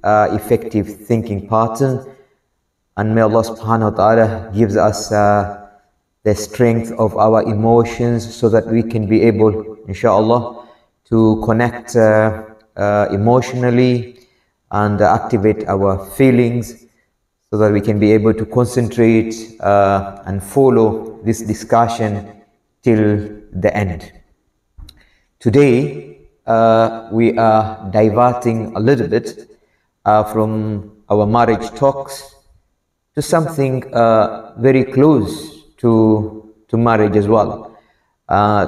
effective thinking pattern. And may Allah subhanahu wa ta'ala gives us the strength of our emotions so that we can be able, inshallah, to connect emotionally and activate our feelings so that we can be able to concentrate and follow this discussion till the end. Today, we are diverting a little bit from our marriage talks to something very close to marriage as well.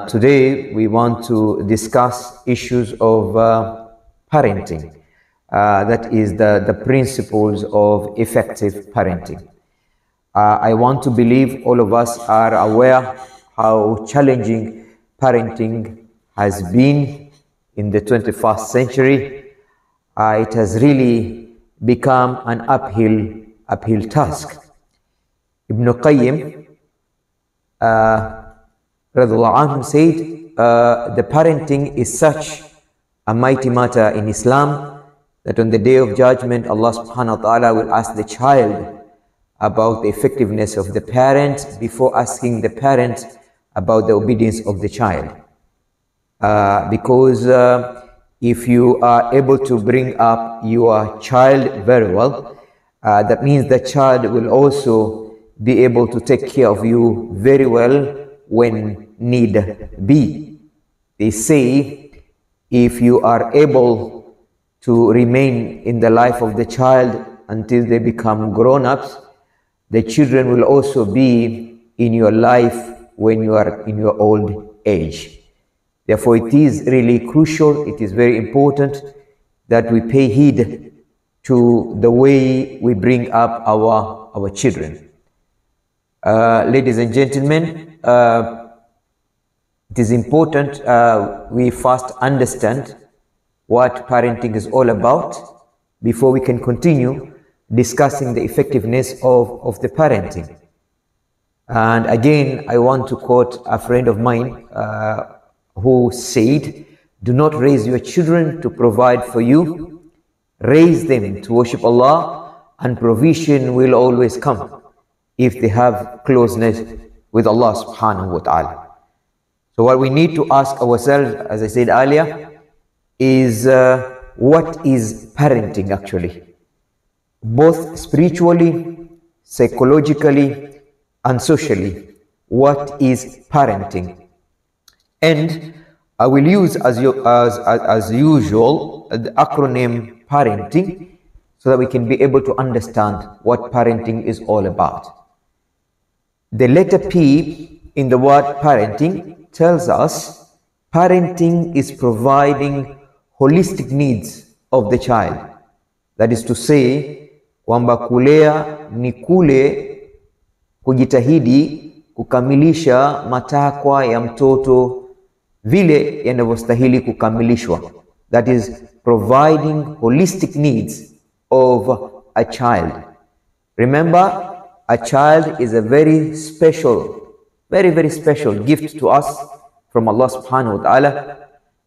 Today, we want to discuss issues of parenting. That is the principles of effective parenting. I want to believe all of us are aware how challenging parenting has been in the 21st century. It has really become an uphill task. Ibn Qayyim radhiyallahu anhu said, the parenting is such a mighty matter in Islam that on the day of judgment, Allah subhanahu wa ta'ala will ask the child about the effectiveness of the parent before asking the parent about the obedience of the child. Because if you are able to bring up your child very well, that means the child will also be able to take care of you very well when need be. They say if you are able to remain in the life of the child until they become grown-ups, the children will also be in your life when you are in your old age. Therefore, it is really crucial, it is very important that we pay heed to the way we bring up our children. Ladies and gentlemen, it is important we first understand what parenting is all about before we can continue discussing the effectiveness of the parenting. And again, I want to quote a friend of mine who said, "Do not raise your children to provide for you, raise them to worship Allah, and provision will always come if they have closeness with Allah subhanahu wa ta'ala." So what we need to ask ourselves, as I said earlier, is what is parenting actually? Both spiritually, psychologically, and socially. What is parenting? And I will use as usual the acronym parenting so that we can be able to understand what parenting is all about. The letter P in the word parenting tells us parenting is providing holistic needs of the child. That is to say, kwamba kulea ni kule kujitahidi kukamilisha matakwa ya mtoto vile yanavyostahili kukamilishwa. That is providing holistic needs of a child. Remember, a child is a very special, very special gift to us from Allah subhanahu wa ta'ala.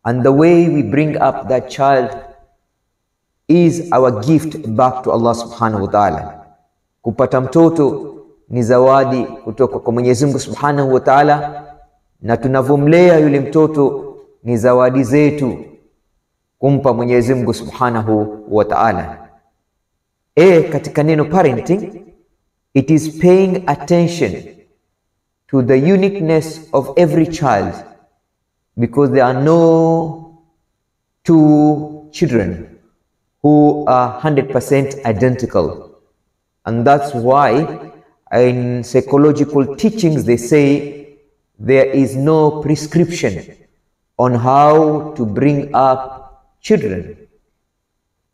And the way we bring up that child is our gift back to Allah subhanahu wa ta'ala. Kupata mtoto ni zawadi kutoka kwa Mwenyezi Mungu subhanahu wa ta'ala, na tunavomlea yule mtoto ni zawadi zetu kumpa Mwenyezi Mungu subhanahu wa ta'ala. Katika neno parenting, it is paying attention to the uniqueness of every child, because there are no two children who are 100% identical. And that's why in psychological teachings they say there is no prescription on how to bring up children.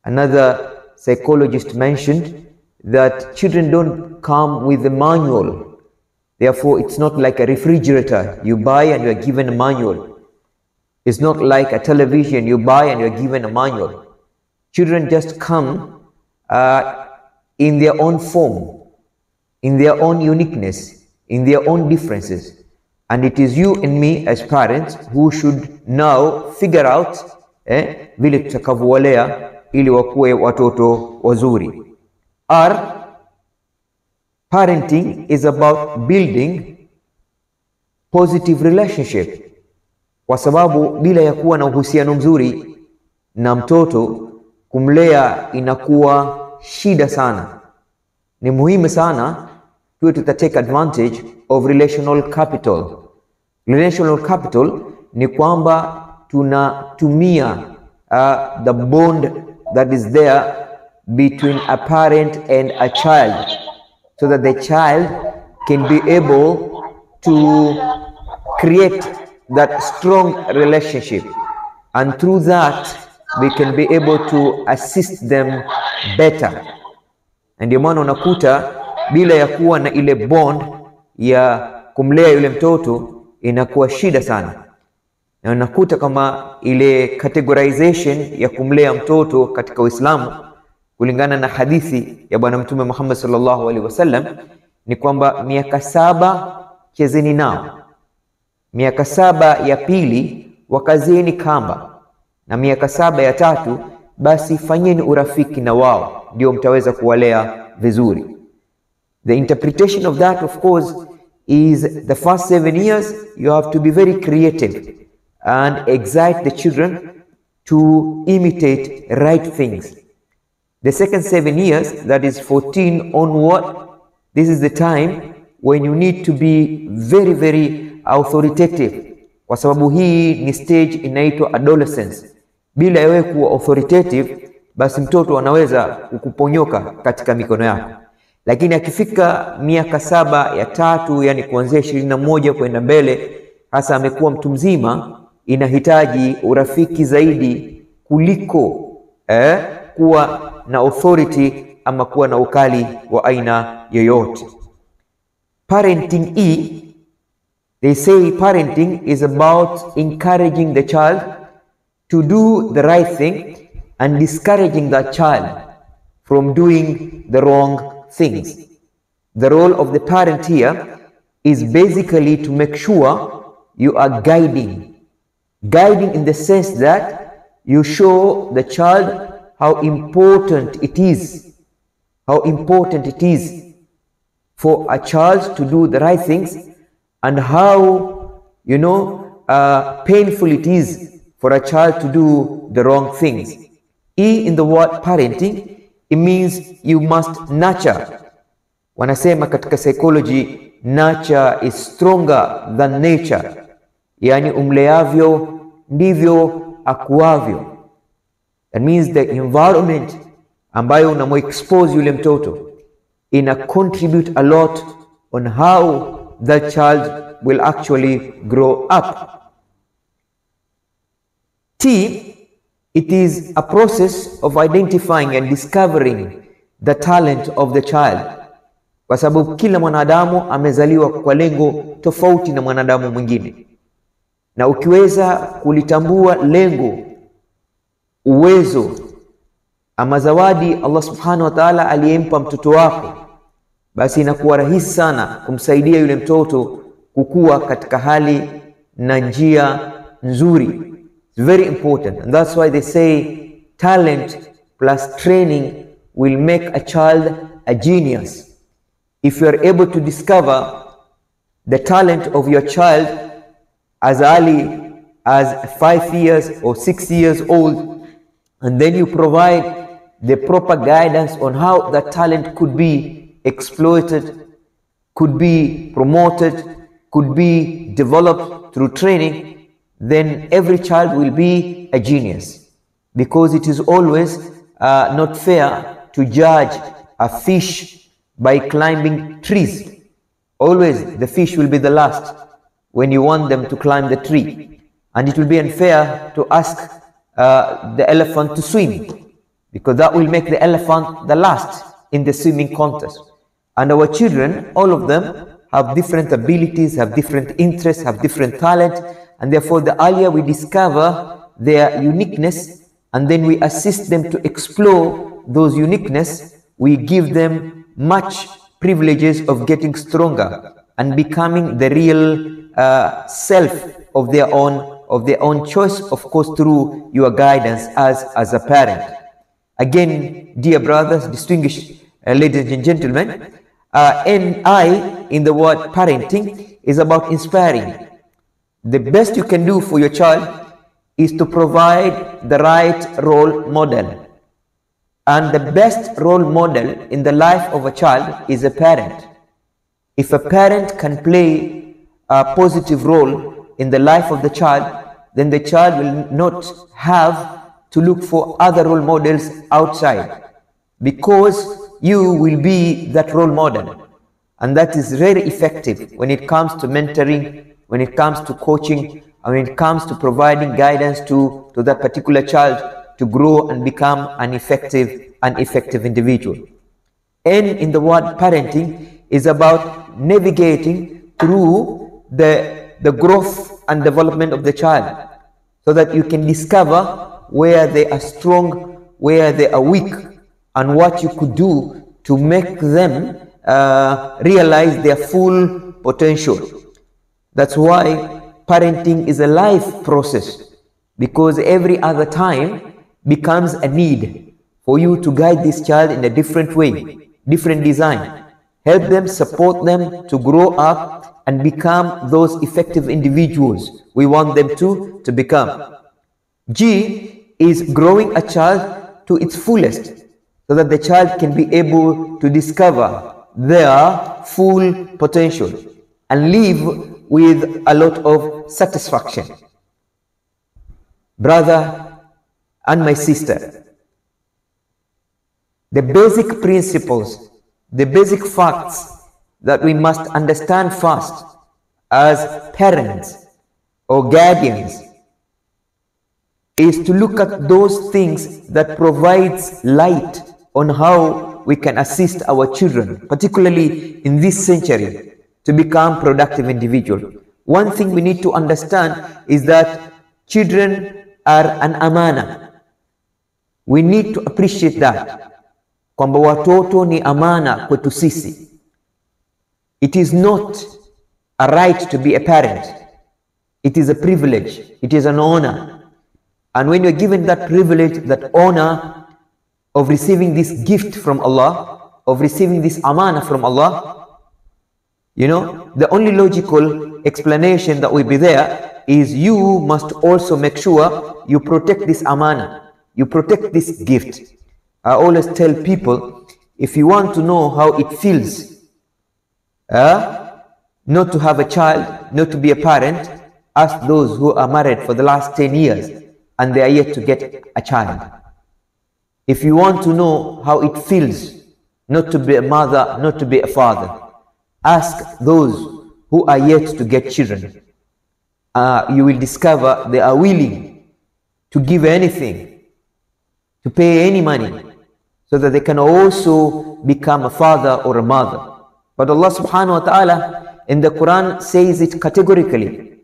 Another psychologist mentioned that children don't come with a manual. Therefore, it's not like a refrigerator you buy and you are given a manual. It's not like a television you buy and you are given a manual. Children just come in their own form, in their own uniqueness, in their own differences. And it is you and me as parents who should now figure out vile tutakavyowalea ili wakuwe watoto wazuri. R, parenting is about building positive relationship, kwa sababu bila ya kuwa na uhusiano mzuri na mtoto, kumlea inakuwa shida sana. Ni muhimu sana tuwe take advantage of relational capital. Relational capital ni kwamba tunatumia the bond that is there between a parent and a child, so that the child can be able to create that strong relationship, and through that we can be able to assist them better. Na ndio maana unakuta bila ya kuwa na ile bond ya kumlea yule mtoto inakuwa shida sana. Na unakuta kama ile categorization ya kumlea mtoto katika Uislamu kulingana na hadithi ya Bwana Mtume Muhammad sallallahu alaihi wasallam ni kwamba miaka 7 chezeni nao, miaka 7 ya pili wakazieni kamba, na miaka 7 ya tatu basi fanyeni urafiki na wao, ndio mtaweza kuwalea vizuri. The interpretation of that, of course, is the first 7 years you have to be very creative and excite the children to imitate right things. The second 7 years, that is 14 onward, this is the time when you need to be very, very authoritative, kwa sababu hii ni stage inaitwa adolescence. Bila wewe kuwa authoritative, basi mtoto anaweza kukuponyoka katika mikono yako. Lakini akifika miaka 7 ya tatu, yani kuanzia 21 kwenda mbele, hasa amekuwa mtu mzima, inahitaji urafiki zaidi kuliko kuwa na authority ama kuwa na ukali wa aina yoyote. Parenting E, they say parenting is about encouraging the child to do the right thing and discouraging that child from doing the wrong things. The role of the parent here is basically to make sure you are guiding in the sense that you show the child how important it is for a child to do the right things, and how painful it is for a child to do the wrong things. E in the word parenting, it means you must nurture. Wanasema katika psychology, nurture is stronger than nature, yani umleavyo ndivyo akuavyo. That means the environment ambayo unamoexpose yule mtoto ina contribute a lot on how that child will actually grow up. T, it is a process of identifying and discovering the talent of the child, kwa sababu kila mwanadamu amezaliwa kwa lengo tofauti na mwanadamu mwingine, na ukiweza kulitambua lengo, uwezo ama zawadi Allah subhanahu wa ta'ala aliyempa mtoto wako, basi inakuwa rahisi sana kumsaidia yule mtoto kukua katika hali na njia nzuri. It's very important, and that's why they say talent plus training will make a child a genius. If you are able to discover the talent of your child as early as 5 years or 6 years old, and then you provide the proper guidance on how that talent could be exploited, could be promoted, could be developed through training, then every child will be a genius. Because it is always not fair to judge a fish by climbing trees. Always the fish will be the last when you want them to climb the tree. And it will be unfair to ask the elephant to swim, because that will make the elephant the last in the swimming contest. And our children, all of them, have different abilities, have different interests, have different talent, and therefore the earlier we discover their uniqueness and then we assist them to explore those uniqueness, we give them much privileges of getting stronger and becoming the real self of their own choice, of course, through your guidance as a parent. Again, dear brothers, distinguished ladies and gentlemen, NI in the word parenting is about inspiring. The best you can do for your child is to provide the right role model. And the best role model in the life of a child is a parent. If a parent can play a positive role in the life of the child, then the child will not have to look for other role models outside, because you will be that role model. And that is very effective when it comes to mentoring, when it comes to coaching, and when it comes to providing guidance to that particular child to grow and become an effective individual. N in the word parenting is about navigating through the growth and development of the child, so that you can discover where they are strong, where they are weak, and what you could do to make them realize their full potential. That's why parenting is a life process, because every other time becomes a need for you to guide this child in a different way, different design. Help them, support them to grow up and become those effective individuals we want them to become. G is growing a child to its fullest, so that the child can be able to discover their full potential and live with a lot of satisfaction. Brother and my sister, the basic principles, the basic facts that we must understand first as parents or guardians is to look at those things that provides light on how we can assist our children, particularly in this century, to become productive individuals. One thing we need to understand is that children are an amana. We need to appreciate that. Kwamba watoto ni amana kwetu sisi. It is not a right to be a parent. It is a privilege. It is an honor. And when you're given that privilege, that honor of receiving this gift from Allah, of receiving this amana from Allah, you know, the only logical explanation that will be there is you must also make sure you protect this amana, you protect this gift. I always tell people, if you want to know how it feels not to have a child, not to be a parent, ask those who are married for the last 10 years and they are yet to get a child. If you want to know how it feels not to be a mother, not to be a father, ask those who are yet to get children. You will discover they are willing to give anything, to pay any money, so that they can also become a father or a mother. But Allah subhanahu wa ta'ala in the Quran says it categorically.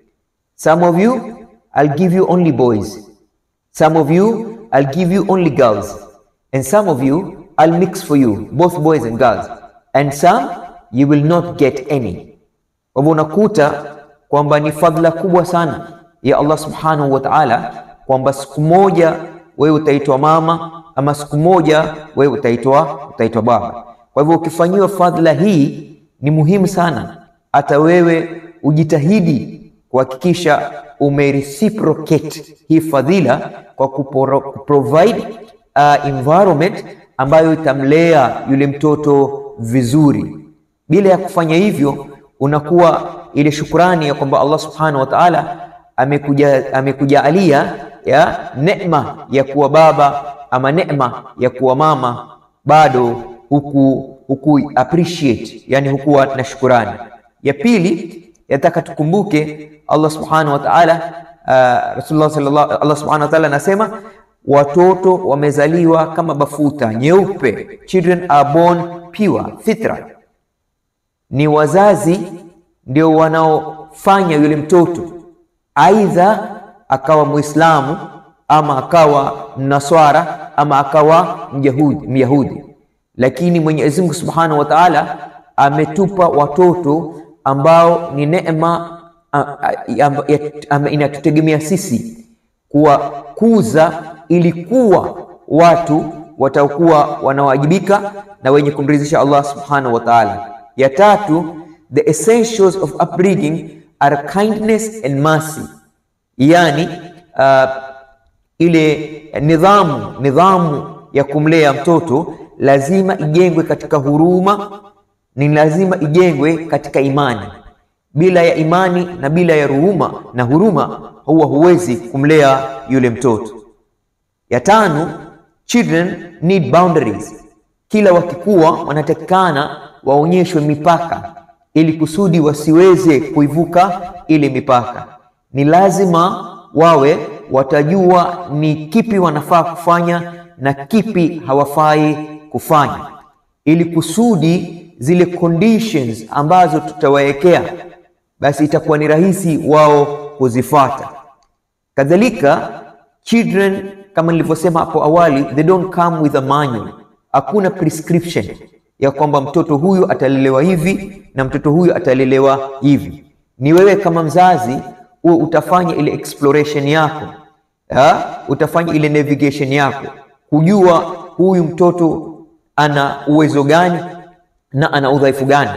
Some of you, I'll give you only boys. Some of you, I'll give you only girls. And some of you, I'll mix for you, both boys and girls. And some, you will not get any. Unakuta kwamba ni fadhila kubwa sana ya Allah subhanahu wa ta'ala, kwamba siku moja wewe utaitwa mama, ama siku moja wewe utaitwa baba. Kwa hivyo ukifanyiwa fadhila hii, ni muhimu sana hata wewe ujitahidi kuhakikisha umereciprocate hii fadhila kwa kuprovide environment ambayo itamlea yule mtoto vizuri. Bila ya kufanya hivyo, unakuwa ile shukrani ya kwamba Allah subhanahu wa ta'ala amekujalia ya neema ya kuwa baba ama neema ya kuwa mama, bado huku appreciate, yani hukuwa na shukrani. Ya pili, yataka tukumbuke Allah subhanahu wa ta'ala, Allah subhanahu wa ta'ala anasema watoto wamezaliwa kama bafuta nyeupe. Children are born pure, fitra. Ni wazazi ndio wanaofanya yule mtoto aidha akawa Muislamu, ama akawa Mnaswara, ama akawa Myahudi. Lakini Mwenyezi Mungu Subhanahu wa Ta'ala ametupa watoto ambao ni neema inatutegemea sisi kuwakuza ili kuwa watu watakuwa wanawajibika na wenye kumridhisha Allah subhanahu wa ta'ala. Ya tatu, the essentials of upbringing are kindness and mercy, yani ile nidhamu ya kumlea mtoto lazima ijengwe katika huruma, ni lazima ijengwe katika imani. Bila ya imani na bila ya huruma huwezi kumlea yule mtoto. Ya tano, children need boundaries. Kila wakikua wanatakikana waonyeshwe mipaka ili kusudi wasiweze kuivuka ile mipaka. Ni lazima wawe watajua ni kipi wanafaa kufanya na kipi hawafai kufanya, ili kusudi zile conditions ambazo tutawawekea basi itakuwa ni rahisi wao kuzifuata. Kadhalika children, kama nilivyosema hapo awali, they don't come with a manual. Hakuna prescription ya kwamba mtoto huyu atalelewa hivi na mtoto huyu atalelewa hivi. Ni wewe kama mzazi utafanya ile exploration yako, utafanya ile navigation yako, kujua huyu mtoto ana uwezo gani na ana udhaifu gani,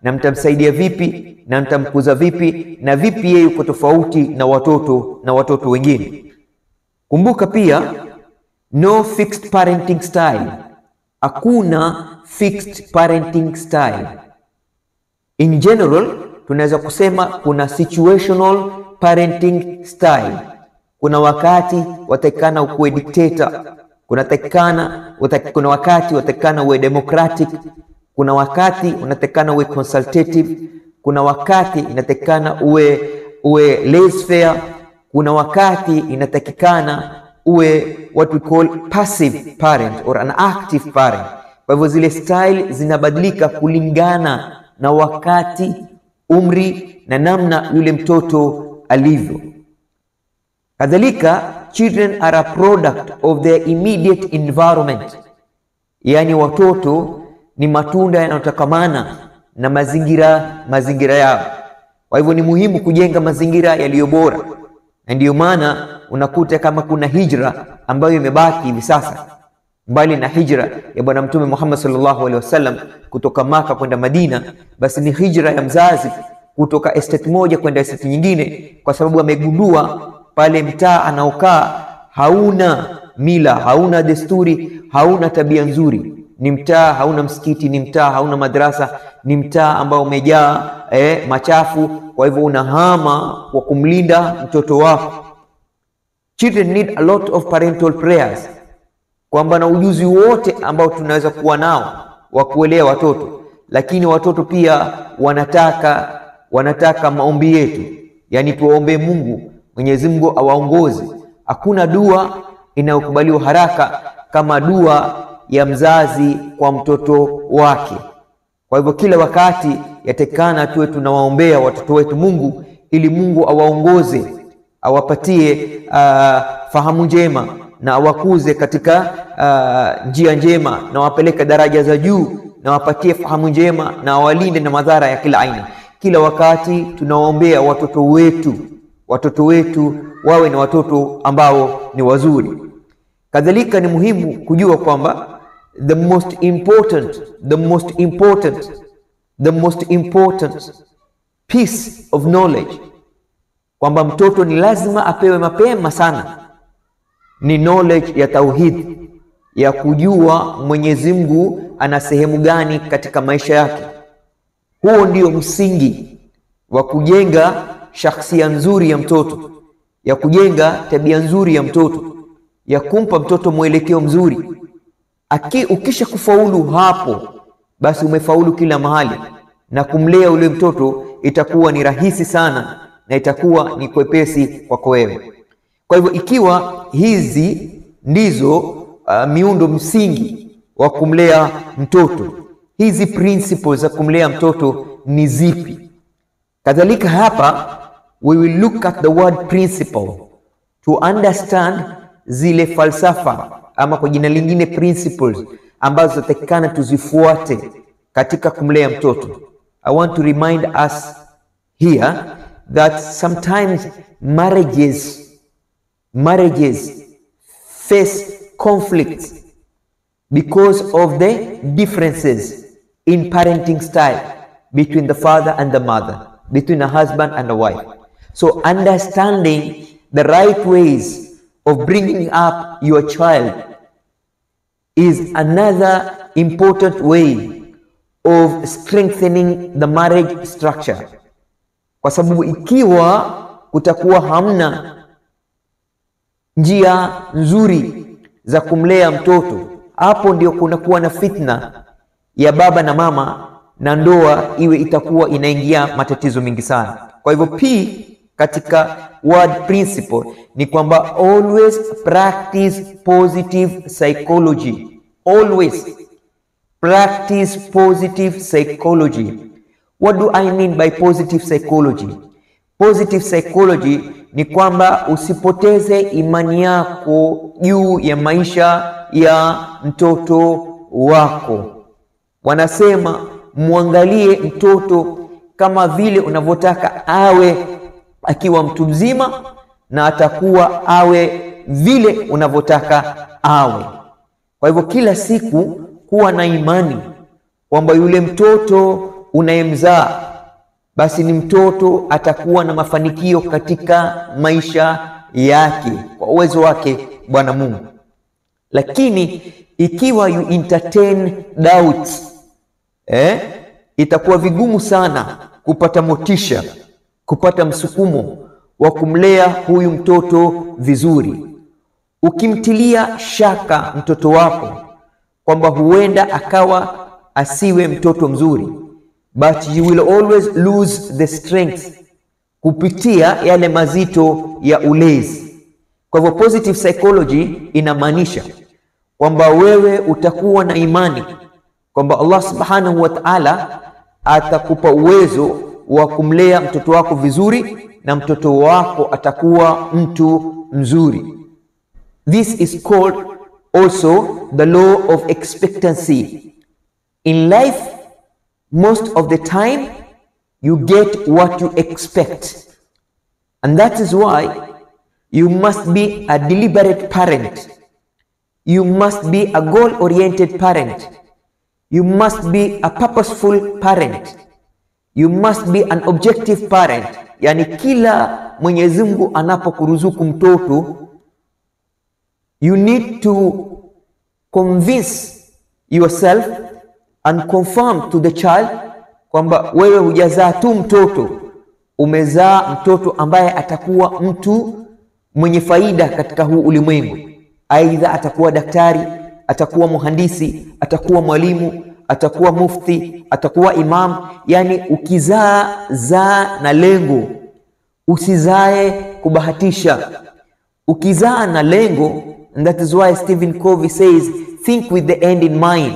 na mtamsaidia vipi na mtamkuza vipi, na vipi yeye yuko tofauti na watoto wengine. Kumbuka pia, no fixed parenting style. Hakuna fixed parenting style. In general, tunaweza kusema kuna situational parenting style. Kuna wakati watakikana ukuwe dictator, kuna wakati watakikana uwe democratic, kuna wakati unatakikana uwe consultative, kuna wakati inatakikana uwe laissez-faire, kuna wakati inatakikana uwe what we call passive parent or an active parent. Kwa hivyo zile style zinabadilika kulingana na wakati, umri na namna yule mtoto alivyo. Kadhalika, children are a product of their immediate environment. Yani watoto ni matunda yanayotakamana na mazingira yao. Kwa hivyo ni muhimu kujenga mazingira yaliyo bora. Na ndiyo maana unakuta kama kuna hijra ambayo imebaki hivi sasa, mbali na hijra ya Bwana Mtume Muhammad sallallahu alaihi wasallam kutoka Maka kwenda Madina, basi ni hijra ya mzazi kutoka estate moja kwenda estate nyingine, kwa sababu amegundua pale mtaa anaokaa hauna mila, hauna desturi, hauna tabia nzuri. Ni mtaa hauna msikiti, ni mtaa hauna madrasa, ni mtaa ambao umejaa machafu. Kwa hivyo unahama kwa kumlinda mtoto wako. Children need a lot of parental prayers, kwamba na ujuzi wote ambao tunaweza kuwa nao wa kuelea watoto, lakini watoto pia wanataka maombi yetu, yani tuombe Mungu, Mwenyezi Mungu awaongoze. Hakuna dua inayokubaliwa haraka kama dua ya mzazi kwa mtoto wake. Kwa hivyo kila wakati yatekana tuwe tunawaombea watoto wetu Mungu, ili Mungu awaongoze, awapatie fahamu njema na awakuze katika njia njema, na wapeleke daraja za juu, na wapatie fahamu njema, na awalinde na madhara ya kila aina. Kila wakati tunawaombea watoto wetu wawe na watoto ambao ni wazuri. Kadhalika ni muhimu kujua kwamba the most important piece of knowledge, kwamba mtoto ni lazima apewe mapema sana, ni knowledge ya tauhid, ya kujua Mwenyezi Mungu ana sehemu gani katika maisha yake. Huo ndio msingi wa kujenga shakhsia nzuri ya mtoto, ya kujenga tabia nzuri ya mtoto, ya kumpa mtoto mwelekeo mzuri. Ukisha kufaulu hapo, basi umefaulu kila mahali, na kumlea ule mtoto itakuwa ni rahisi sana na itakuwa ni kwepesi kwako wewe. Kwa hivyo ikiwa hizi ndizo miundo msingi wa kumlea mtoto, hizi principles za kumlea mtoto ni zipi? Kadhalika hapa we will look at the word principle to understand zile falsafa, ama kwa jina lingine principles, ambazo zatakikana tuzifuate katika kumlea mtoto. I want to remind us here that sometimes marriages face conflicts because of the differences in parenting style between the father and the mother, between a husband and a wife. So understanding the right ways of bringing up your child is another important way of strengthening the marriage structure. Kwa sababu ikiwa kutakuwa hamna njia nzuri za kumlea mtoto, hapo ndio kunakuwa na fitna ya baba na mama, na ndoa iwe itakuwa inaingia matatizo mingi sana. Kwa hivyo P katika word principle ni kwamba always practice positive psychology. Always practice positive psychology. What do I mean by positive psychology? Positive psychology ni kwamba usipoteze imani yako juu ya maisha ya mtoto wako. Wanasema muangalie mtoto kama vile unavyotaka awe akiwa mtu mzima, na atakuwa awe vile unavyotaka awe. Kwa hivyo kila siku kuwa na imani kwamba yule mtoto unayemzaa basi ni mtoto atakuwa na mafanikio katika maisha yake kwa uwezo wake Bwana Mungu. Lakini ikiwa you entertain doubts, itakuwa vigumu sana kupata motisha, kupata msukumo wa kumlea huyu mtoto vizuri. Ukimtilia shaka mtoto wako kwamba huenda akawa asiwe mtoto mzuri, but you will always lose the strength kupitia yale mazito ya ulezi. Kwa hivyo positive psychology inamaanisha kwamba wewe utakuwa na imani kwamba Allah subhanahu wa ta'ala atakupa uwezo wa kumlea mtoto wako vizuri, na mtoto wako atakuwa mtu mzuri. This is called also the law of expectancy. In life, most of the time, you get what you expect. And that is why you must be a deliberate parent. You must be a goal-oriented parent. You must be a purposeful parent. You must be an objective parent. Yani kila Mwenyezi Mungu anapokuruzuku mtoto, you need to convince yourself and confirm to the child kwamba wewe hujazaa tu mtoto, umezaa mtoto ambaye atakuwa mtu mwenye faida katika huu ulimwengu. Aidha atakuwa daktari, atakuwa muhandisi, atakuwa mwalimu, atakuwa mufti, atakuwa imam. Yani ukizaa na lengo, usizae kubahatisha. Ukizaa na lengo, and that is why Stephen Covey says think with the end in mind.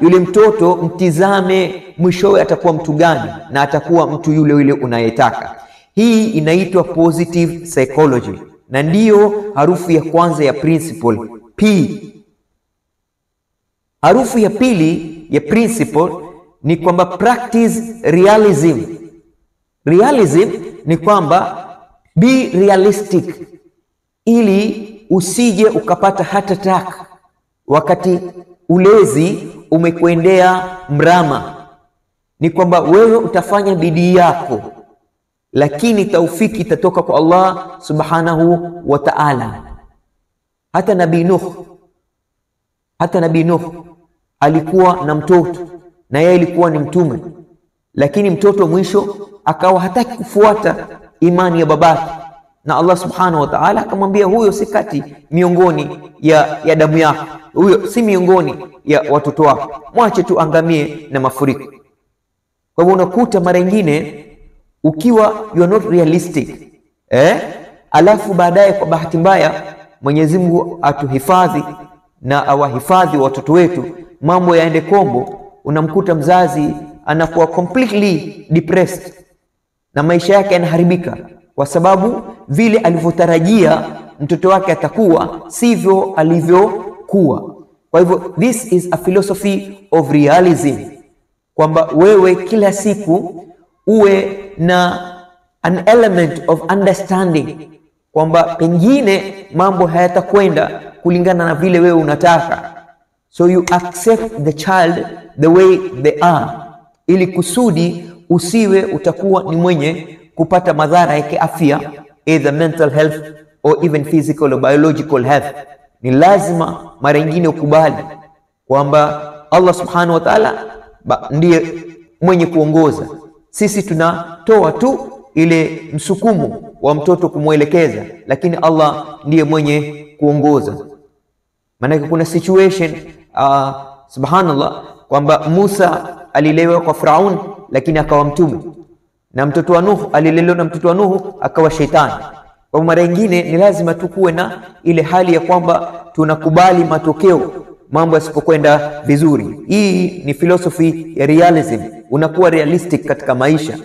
Yule mtoto mtizame mwishowe atakuwa mtu gani, na atakuwa mtu yule yule unayetaka. Hii inaitwa positive psychology, na ndiyo harufu ya kwanza ya principle P. Harufu ya pili ya principle ni kwamba practice realism. Realism ni kwamba be realistic, ili usije ukapata heart attack wakati ulezi umekuendea mrama. Ni kwamba wewe utafanya bidii yako, lakini taufiki itatoka kwa Allah subhanahu wa ta'ala. Hata Nabii Nuh alikuwa na mtoto, na yeye alikuwa ni mtume, lakini mtoto mwisho akawa hataki kufuata imani ya babake, na Allah subhanahu wa ta'ala akamwambia huyo si kati miongoni ya damu yako, huyo si miongoni ya watoto wako, mwache tu angamie na mafuriko. Kwa hivyo unakuta mara nyingine ukiwa you are not realistic, alafu baadaye kwa bahati mbaya Mwenyezi Mungu atuhifadhi na awahifadhi watoto wetu, mambo yaende kombo, unamkuta mzazi anakuwa completely depressed na maisha yake yanaharibika, kwa sababu vile alivyotarajia mtoto wake atakuwa sivyo alivyokuwa. Kwa hivyo this is a philosophy of realism, kwamba wewe kila siku uwe na an element of understanding kwamba pengine mambo hayatakwenda kulingana na vile wewe unataka, So you accept the child the way they are, ili kusudi usiwe utakuwa ni mwenye kupata madhara ya kiafya, either mental health or even physical or biological health. Ni lazima mara nyingine ukubali kwamba Allah subhanahu wa ta'ala ndiye mwenye kuongoza. Sisi tunatoa tu ile msukumo wa mtoto kumwelekeza, lakini Allah ndiye mwenye kuongoza. Maana kuna situation subhanallah kwamba Musa alilelewa kwa Firaun lakini akawa mtume, na mtoto wa Nuh alilelewa na mtoto wa Nuh akawa shetani. Kwa mara nyingine ni lazima tukuwe na ile hali ya kwamba tunakubali matokeo mambo yasipokwenda vizuri. Hii ni philosophy ya realism, unakuwa realistic katika maisha.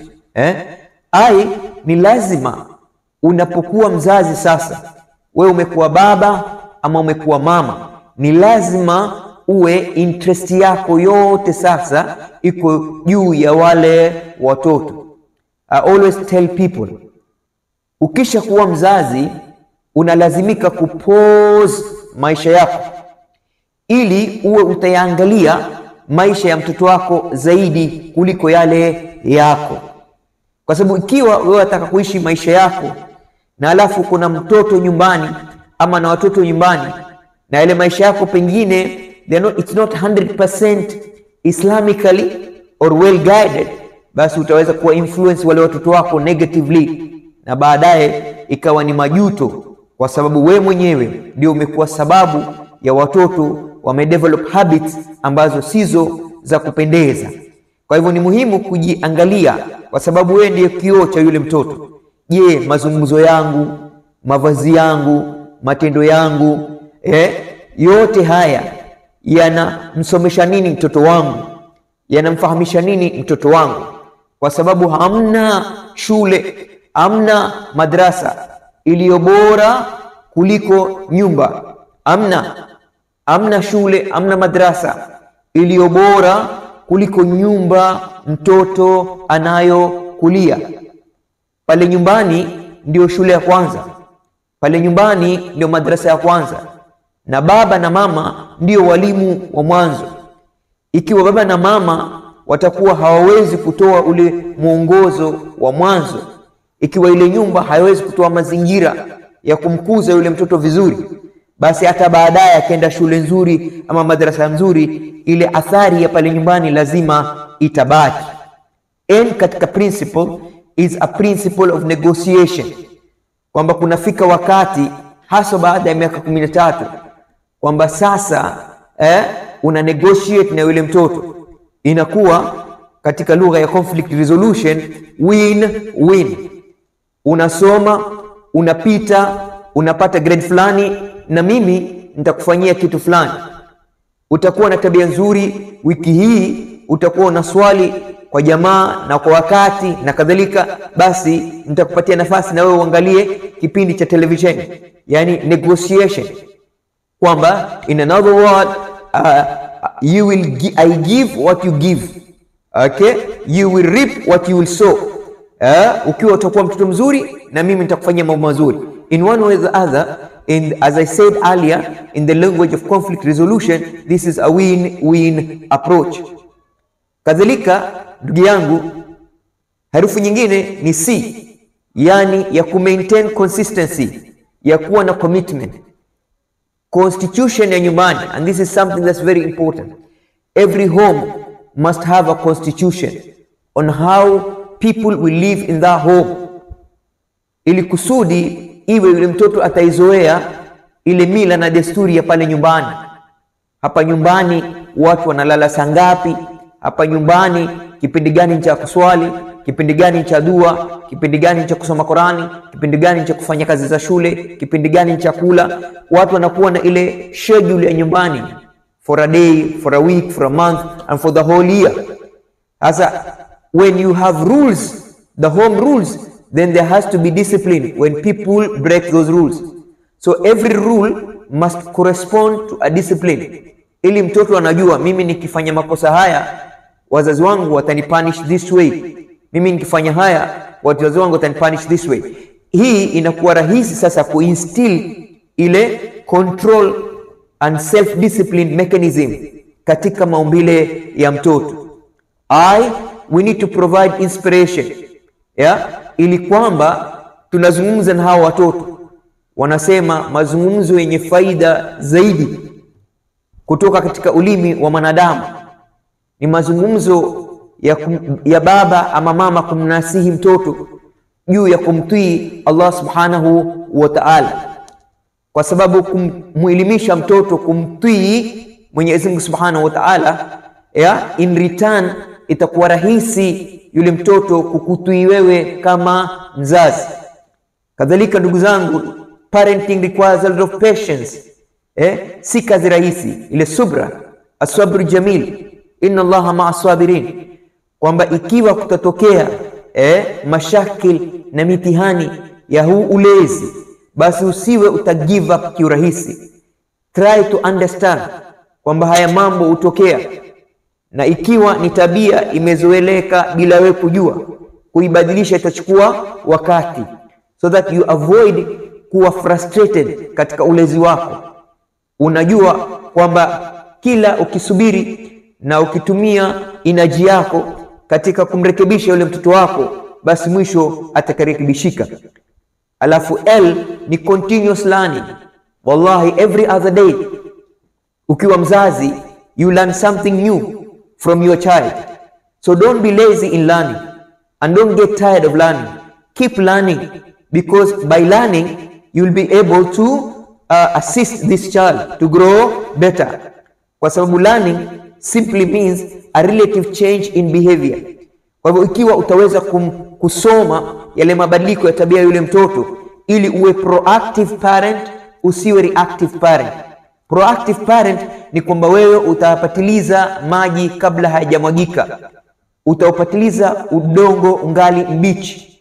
Ni lazima unapokuwa mzazi sasa, wewe umekuwa baba ama umekuwa mama, ni lazima uwe interest yako yote sasa iko juu ya wale watoto. I always tell people, ukisha kuwa mzazi unalazimika kupause maisha yako ili uwe utayaangalia maisha ya mtoto wako zaidi kuliko yale yako. Kwa sababu ikiwa wewe unataka kuishi maisha yako na alafu kuna mtoto nyumbani ama na watoto nyumbani, na ile maisha yako pengine it's not 100% Islamically or well guided, basi utaweza kuwa influence wale watoto wako negatively, na baadaye ikawa ni majuto, kwa sababu we mwenyewe ndio umekuwa sababu ya watoto wamedevelop habits ambazo sizo za kupendeza. Kwa hivyo ni muhimu kujiangalia, kwa sababu wewe ndiye kioo cha yule mtoto. Je, mazungumzo yangu, mavazi yangu, matendo yangu, yote haya yanamsomesha nini mtoto wangu? Yanamfahamisha nini mtoto wangu? Kwa sababu hamna shule, hamna madrasa iliyo bora kuliko nyumba. Hamna shule, hamna madrasa iliyo bora kuliko nyumba mtoto anayokulia. Pale nyumbani ndio shule ya kwanza, pale nyumbani ndio madrasa ya kwanza, na baba na mama ndio walimu wa mwanzo. Ikiwa baba na mama watakuwa hawawezi kutoa ule mwongozo wa mwanzo, ikiwa ile nyumba haiwezi kutoa mazingira ya kumkuza yule mtoto vizuri, basi hata baadaye akaenda shule nzuri ama madrasa nzuri, ile athari ya pale nyumbani lazima itabaki. And katika principle is a principle of negotiation, kwamba kunafika wakati hasa baada ya miaka 13 kwamba sasa una negotiate na yule mtoto. Inakuwa katika lugha ya conflict resolution win-win. Unasoma, unapita, unapata grade fulani, na mimi nitakufanyia kitu fulani. Utakuwa na tabia nzuri wiki hii, utakuwa na swali kwa jamaa na kwa wakati na kadhalika, basi nitakupatia nafasi na wewe uangalie kipindi cha televisheni. Yani negotiation, kwamba in another word, I give what you give. Okay, you will reap what you will sow. Ukiwa utakuwa mtoto mzuri na mimi nitakufanyia mambo mazuri. In one way or the other, as I said earlier, in the language of conflict resolution, this is a win-win approach. Kadhalika ndugu yangu, herufi nyingine ni C, yani ya maintain consistency, ya kuwa na commitment. Constitution ya nyumbani, and this is something that's very important. Every home must have a constitution on how people will live in that home, ili kusudi iwe yule mtoto ataizoea ile mila na desturi ya pale nyumbani. Hapa nyumbani watu wanalala saa ngapi? Hapa nyumbani kipindi gani cha kuswali, kipindi gani cha dua, kipindi gani cha kusoma Qurani, kipindi gani cha kufanya kazi za shule, kipindi gani cha kula. Watu wanakuwa na ile schedule ya nyumbani, for a day, for a week, for a month, and for the whole year. Sasa when you have rules, the home rules, then there has to be discipline when people break those rules. So every rule must correspond to a discipline, ili mtoto anajua, mimi nikifanya makosa haya wazazi wangu watanipunish this way, mimi nikifanya haya wazazi wangu watanipunish this way. Hii inakuwa rahisi sasa kuinstill ile control and self-discipline mechanism katika maumbile ya mtoto. We need to provide inspiration, ili kwamba tunazungumza na hawa watoto. Wanasema mazungumzo yenye faida zaidi kutoka katika ulimi wa mwanadamu ni mazungumzo ya baba ama mama kumnasihi mtoto juu ya kumtii Allah subhanahu wa ta'ala, kwa sababu kumuelimisha mtoto kumtii Mwenyezi Mungu subhanahu wa ta'ala, in return itakuwa rahisi yule mtoto kukutii wewe kama mzazi. Kadhalika ndugu zangu, parenting requires a lot of patience. Si kazi rahisi, ile subra, asabru jamil, inna Allaha ma'a sabirin, kwamba ikiwa kutatokea mashakil na mitihani ya huu ulezi, basi usiwe utagive up kiurahisi. Try to understand kwamba haya mambo hutokea, na ikiwa ni tabia imezoeleka bila wewe kujua, kuibadilisha itachukua wakati, so that you avoid kuwa frustrated katika ulezi wako. Unajua kwamba kila ukisubiri na ukitumia energy yako katika kumrekebisha yule mtoto wako, basi mwisho atakarekebishika. Alafu ni continuous learning. Wallahi, every other day ukiwa mzazi, you learn something new from your child. So don't be lazy in learning and don't get tired of learning. Keep learning, because by learning you'll be able to assist this child to grow better. Kwa sababu learning simply means a relative change in behavior. Kwa hivyo ikiwa utaweza kusoma yale mabadiliko ya tabia yule mtoto, ili uwe proactive parent, usiwe reactive parent. Proactive parent ni kwamba wewe utapatiliza maji kabla hayajamwagika, utaupatiliza udongo ungali mbichi,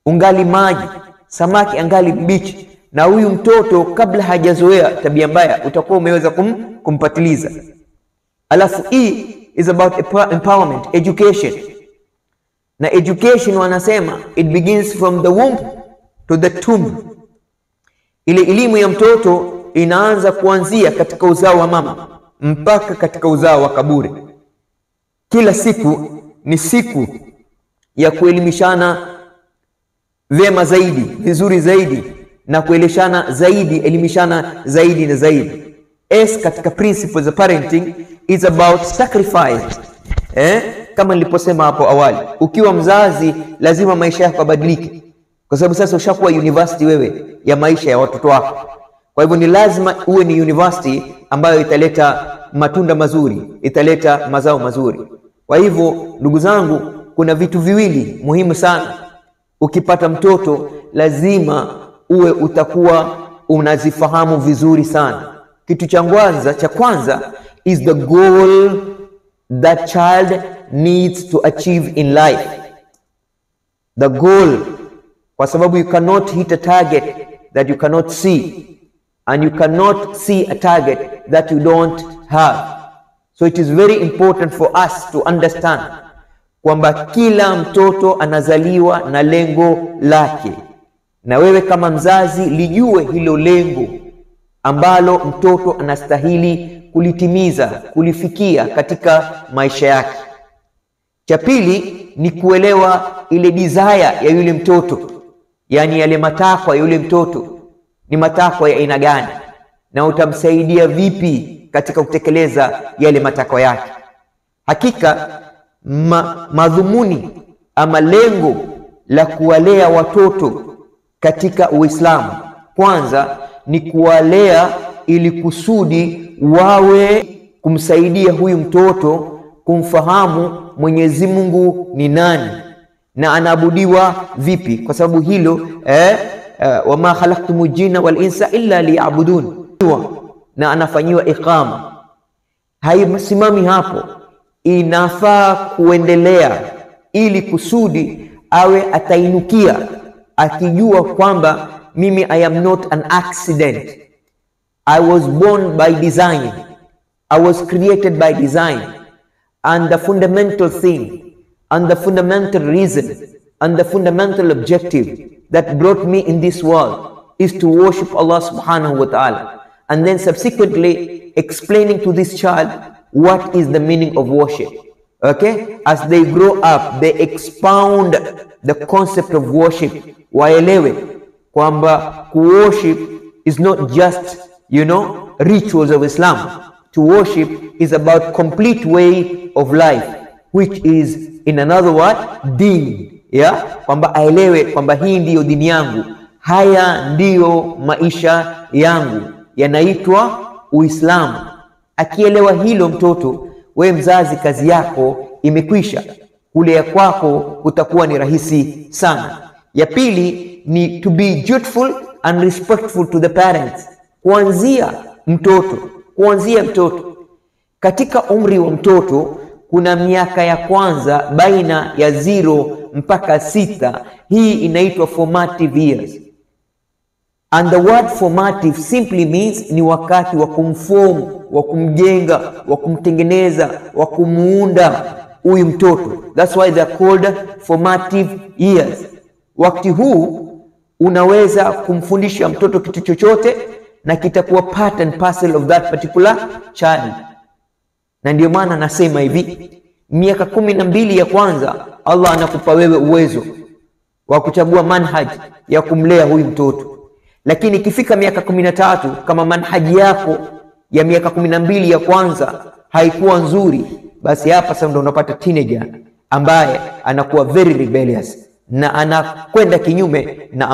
ungali maji, samaki angali mbichi, na huyu mtoto kabla hajazoea tabia mbaya utakuwa umeweza kumpatiliza. Alafu is about empowerment, education. Na education wanasema it begins from the womb to the tomb. Ile elimu ya mtoto inaanza kuanzia katika uzao wa mama mpaka katika uzao wa kaburi. Kila siku ni siku ya kuelimishana vyema zaidi, vizuri zaidi, na kuelishana zaidi, elimishana zaidi na zaidi. Katika principles of parenting is about sacrifice. Kama niliposema hapo awali, ukiwa mzazi lazima maisha yako yabadilike, kwa sababu sasa ushakuwa university wewe ya maisha ya watoto wako. Kwa hivyo ni lazima uwe ni university ambayo italeta matunda mazuri, italeta mazao mazuri. Kwa hivyo ndugu zangu, kuna vitu viwili muhimu sana. Ukipata mtoto lazima uwe utakuwa unazifahamu vizuri sana. Kitu cha kwanza is the goal that child needs to achieve in life. The goal, kwa sababu you cannot hit a target that you cannot see, and you cannot see a target that you don't have. So it is very important for us to understand kwamba kila mtoto anazaliwa na lengo lake, na wewe kama mzazi lijue hilo lengo ambalo mtoto anastahili kulitimiza, kulifikia katika maisha yake. Cha pili ni kuelewa ile desire ya yule mtoto, yani yale matakwa ya yule mtoto ni matakwa ya aina gani, na utamsaidia vipi katika kutekeleza yale matakwa yake. Hakika madhumuni ama lengo la kuwalea watoto katika Uislamu, kwanza ni kuwalea ili kusudi wawe kumsaidia huyu mtoto kumfahamu Mwenyezi Mungu ni nani na anaabudiwa vipi, kwa sababu hilo wama khalaqtumul jinna wal insa illa liya'budun, na anafanyiwa iqama. Haisimami hapo, inafaa kuendelea ili kusudi awe atainukia akijua kwamba mimi I am not an accident. I was born by design. I was created by design. And the fundamental thing, and the fundamental reason, and the fundamental objective that brought me in this world is to worship Allah subhanahu wa ta'ala. and then subsequently explaining to this child what is the meaning of worship. Okay, as they grow up, they expound the concept of worship. Waelewe kwamba worship is not just, rituals of Islam. To worship is about complete way of life, which is, in another word, deen. Yeah, kwamba aelewe kwamba hii ndiyo dini yangu, haya ndiyo maisha yangu, yanaitwa Uislamu. Akielewa hilo mtoto, we mzazi, kazi yako imekwisha. Kulea kwako utakuwa ni rahisi sana. Ya pili ni to be dutiful and respectful to the parents. Kuanzia mtoto. Katika umri wa mtoto kuna miaka ya kwanza baina ya 0 mpaka 6. Hii inaitwa formative years. And the word formative simply means ni wakati wa kumform, wa kumjenga, wa kumtengeneza, wa kumuunda huyu mtoto. That's why they're called formative years. Wakati huu unaweza kumfundisha mtoto kitu chochote na kitakuwa part and parcel of that particular child. Na ndio maana nasema hivi, miaka 12 ya kwanza Allah anakupa wewe uwezo wa kuchagua manhaj ya kumlea huyu mtoto. Lakini ikifika miaka 13, kama manhaji yako ya miaka 12 ya kwanza haikuwa nzuri, basi hapa sasa ndio unapata teenager ambaye anakuwa very rebellious na anakwenda kinyume na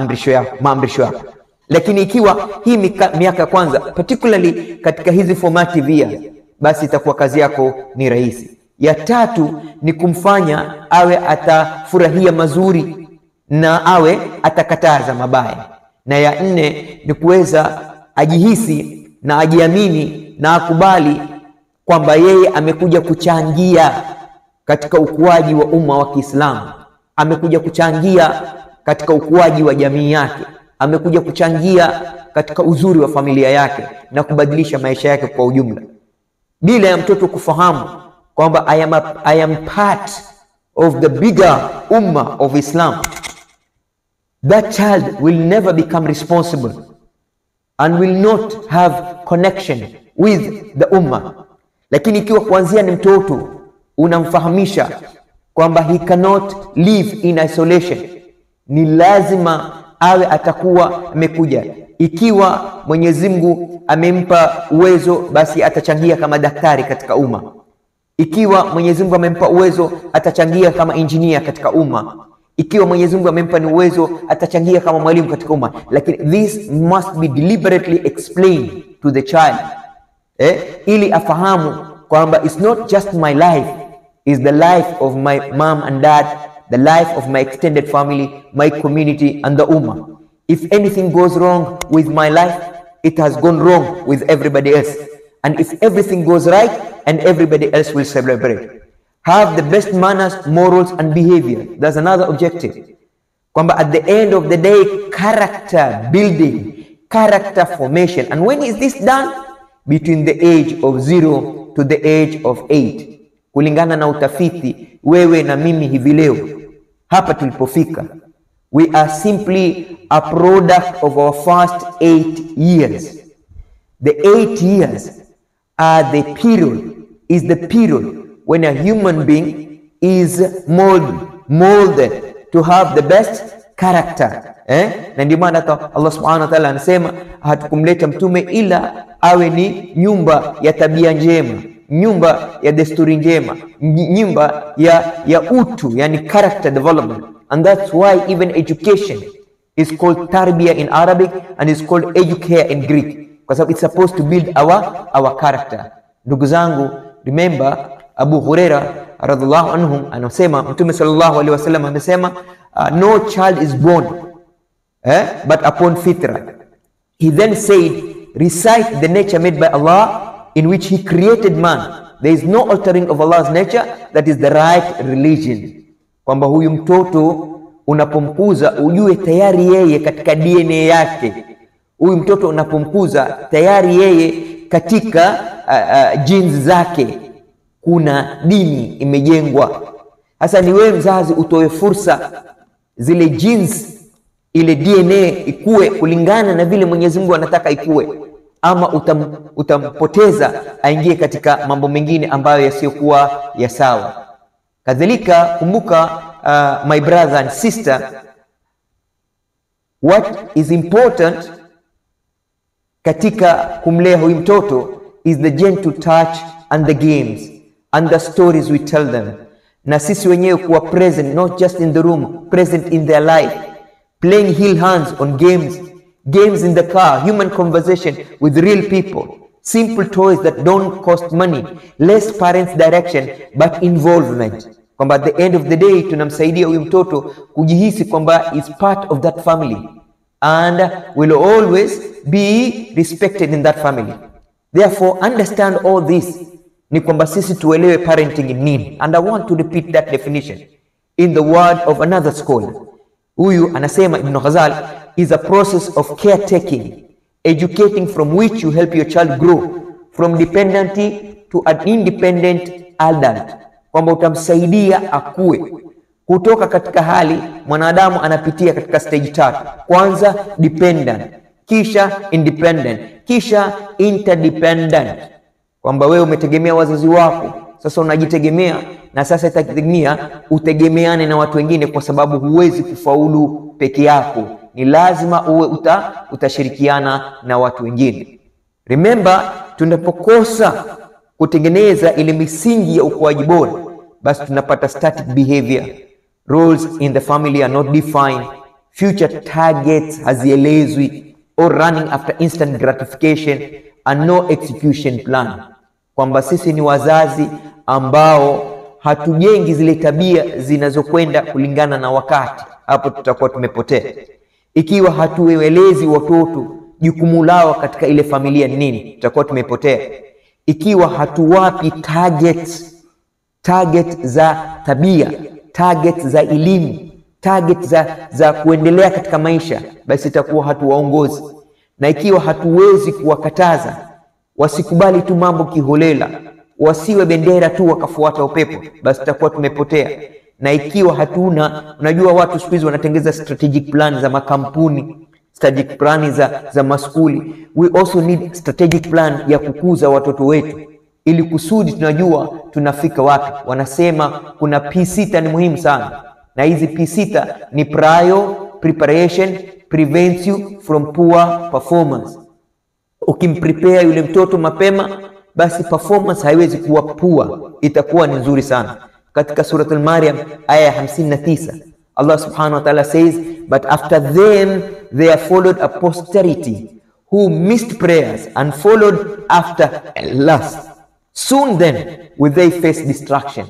maamrisho yako. Lakini ikiwa hii miaka kwanza, particularly katika hizi formative years, basi itakuwa kazi yako ni rahisi. Ya tatu ni kumfanya awe atafurahia mazuri na awe atakataza mabaya. Na ya 4 ni kuweza ajihisi na ajiamini na akubali kwamba yeye amekuja kuchangia katika ukuaji wa umma wa Kiislamu, amekuja kuchangia katika ukuaji wa jamii yake, amekuja kuchangia katika uzuri wa familia yake na kubadilisha maisha yake kwa ujumla. Bila ya mtoto kufahamu kwamba I am part of the bigger umma of Islam, that child will never become responsible and will not have connection with the ummah. Lakini ikiwa kuanzia ni mtoto unamfahamisha kwamba he cannot live in isolation, ni lazima awe atakuwa amekuja. Ikiwa Mwenyezi Mungu amempa uwezo, basi atachangia kama daktari katika umma. Ikiwa Mwenyezi Mungu amempa uwezo, atachangia kama engineer katika umma. Ikiwa Mwenyezi Mungu amempa ni uwezo, atachangia kama mwalimu katika umma. Lakini this must be deliberately explained to the child, ili afahamu kwamba it's not just my life, it's the life of my mom and dad, the life of my extended family, my community and the ummah. If anything goes wrong with my life, it has gone wrong with everybody else. And if everything goes right, and everybody else will celebrate. Have the best manners, morals and behavior. That's another objective. Kwamba at the end of the day, character building, character formation. And when is this done? Between the age of 0 to the age of 8. Kulingana na utafiti, wewe na mimi hivi leo, hapa tulipofika, we are simply a product of our first 8 years. The 8 years are the period when a human being is molded to have the best character. Na ndio maana Allah Subhanahu wa Ta'ala anasema hatukumleta mtume ila awe ni nyumba ya tabia njema, nyumba ya desturi njema, nyumba ya utu, yani character development. And that's why even education is called tarbiyah in Arabic and is called educare in Greek, because it's supposed to build our character. Ndugu zangu, remember Abu Huraira radhiallahu anhu anasema, Mtume sallallahu alaihi wasallam amesema, no child is born but upon fitra. He then said, recite the nature made by Allah in which he created man. There is no altering of Allah's nature, that is the right religion. Kwamba huyu mtoto unapomkuza ujue tayari yeye katika DNA yake. Huyu mtoto unapomkuza tayari yeye katika genes zake kuna dini imejengwa. Sasa ni wewe mzazi utoe fursa zile genes, ile DNA ikue kulingana na vile Mwenyezi Mungu anataka ikue. ama utampoteza aingie katika mambo mengine ambayo yasiyokuwa ya sawa. Kadhalika kumbuka, my brother and sister, what is important katika kumlea huyu mtoto is the gentle touch and the games and the stories we tell them. Na sisi wenyewe kuwa present, not just in the room, present in their life, playing heal hands on games in the car, human conversation with real people, simple toys that don't cost money, less parents direction but involvement. Kwamba at the end of the day tunamsaidia huyu mtoto kujihisi kwamba is part of that family and will always be respected in that family. Therefore understand all this, ni kwamba sisi tuelewe parenting in nini. And I want to repeat that definition in the word of another scholar. Huyu anasema Ibn Ghazal is a process of caretaking, educating from which you help your child grow from dependency to an independent adult. Kwamba utamsaidia akue kutoka katika hali mwanadamu anapitia katika stage 3. Kwanza dependent, kisha independent, kisha interdependent. Kwamba wewe umetegemea wazazi wako, sasa unajitegemea, na sasa itategemea utegemeane na watu wengine, kwa sababu huwezi kufaulu peke yako, ni lazima uwe utashirikiana na watu wengine. Remember, tunapokosa kutengeneza ile misingi ya ukuaji bora, basi tunapata static behavior, roles in the family are not defined, future targets hazielezwi, or running after instant gratification and no execution plan. Kwamba sisi ni wazazi ambao hatujengi zile tabia zinazokwenda kulingana na wakati, hapo tutakuwa tumepotea. Ikiwa hatuelezi watoto jukumu lao katika ile familia nini, tutakuwa tumepotea. Ikiwa hatuwapi target za tabia, target za elimu, target za kuendelea katika maisha, basi itakuwa hatuwaongozi. Na ikiwa hatuwezi kuwakataza wasikubali tu mambo kiholela, wasiwe bendera tu wakafuata upepo, basi tutakuwa tumepotea. Na ikiwa hatuna, unajua watu siku hizi wanatengeza strategic plan za makampuni, strategic plan za maskuli. We also need strategic plan ya kukuza watoto wetu, ili kusudi tunajua tunafika wapi. Wanasema kuna P6 ni muhimu sana, na hizi P6 ni prior preparation prevents you from poor performance. Ukimprepare yule mtoto mapema, basi performance haiwezi kuwa poor, itakuwa ni nzuri sana. Katika suratul Maryam aya 59, Allah subhanahu wa ta'ala says, but after them there followed a posterity who missed prayers and followed after lust. Soon then will they face destruction.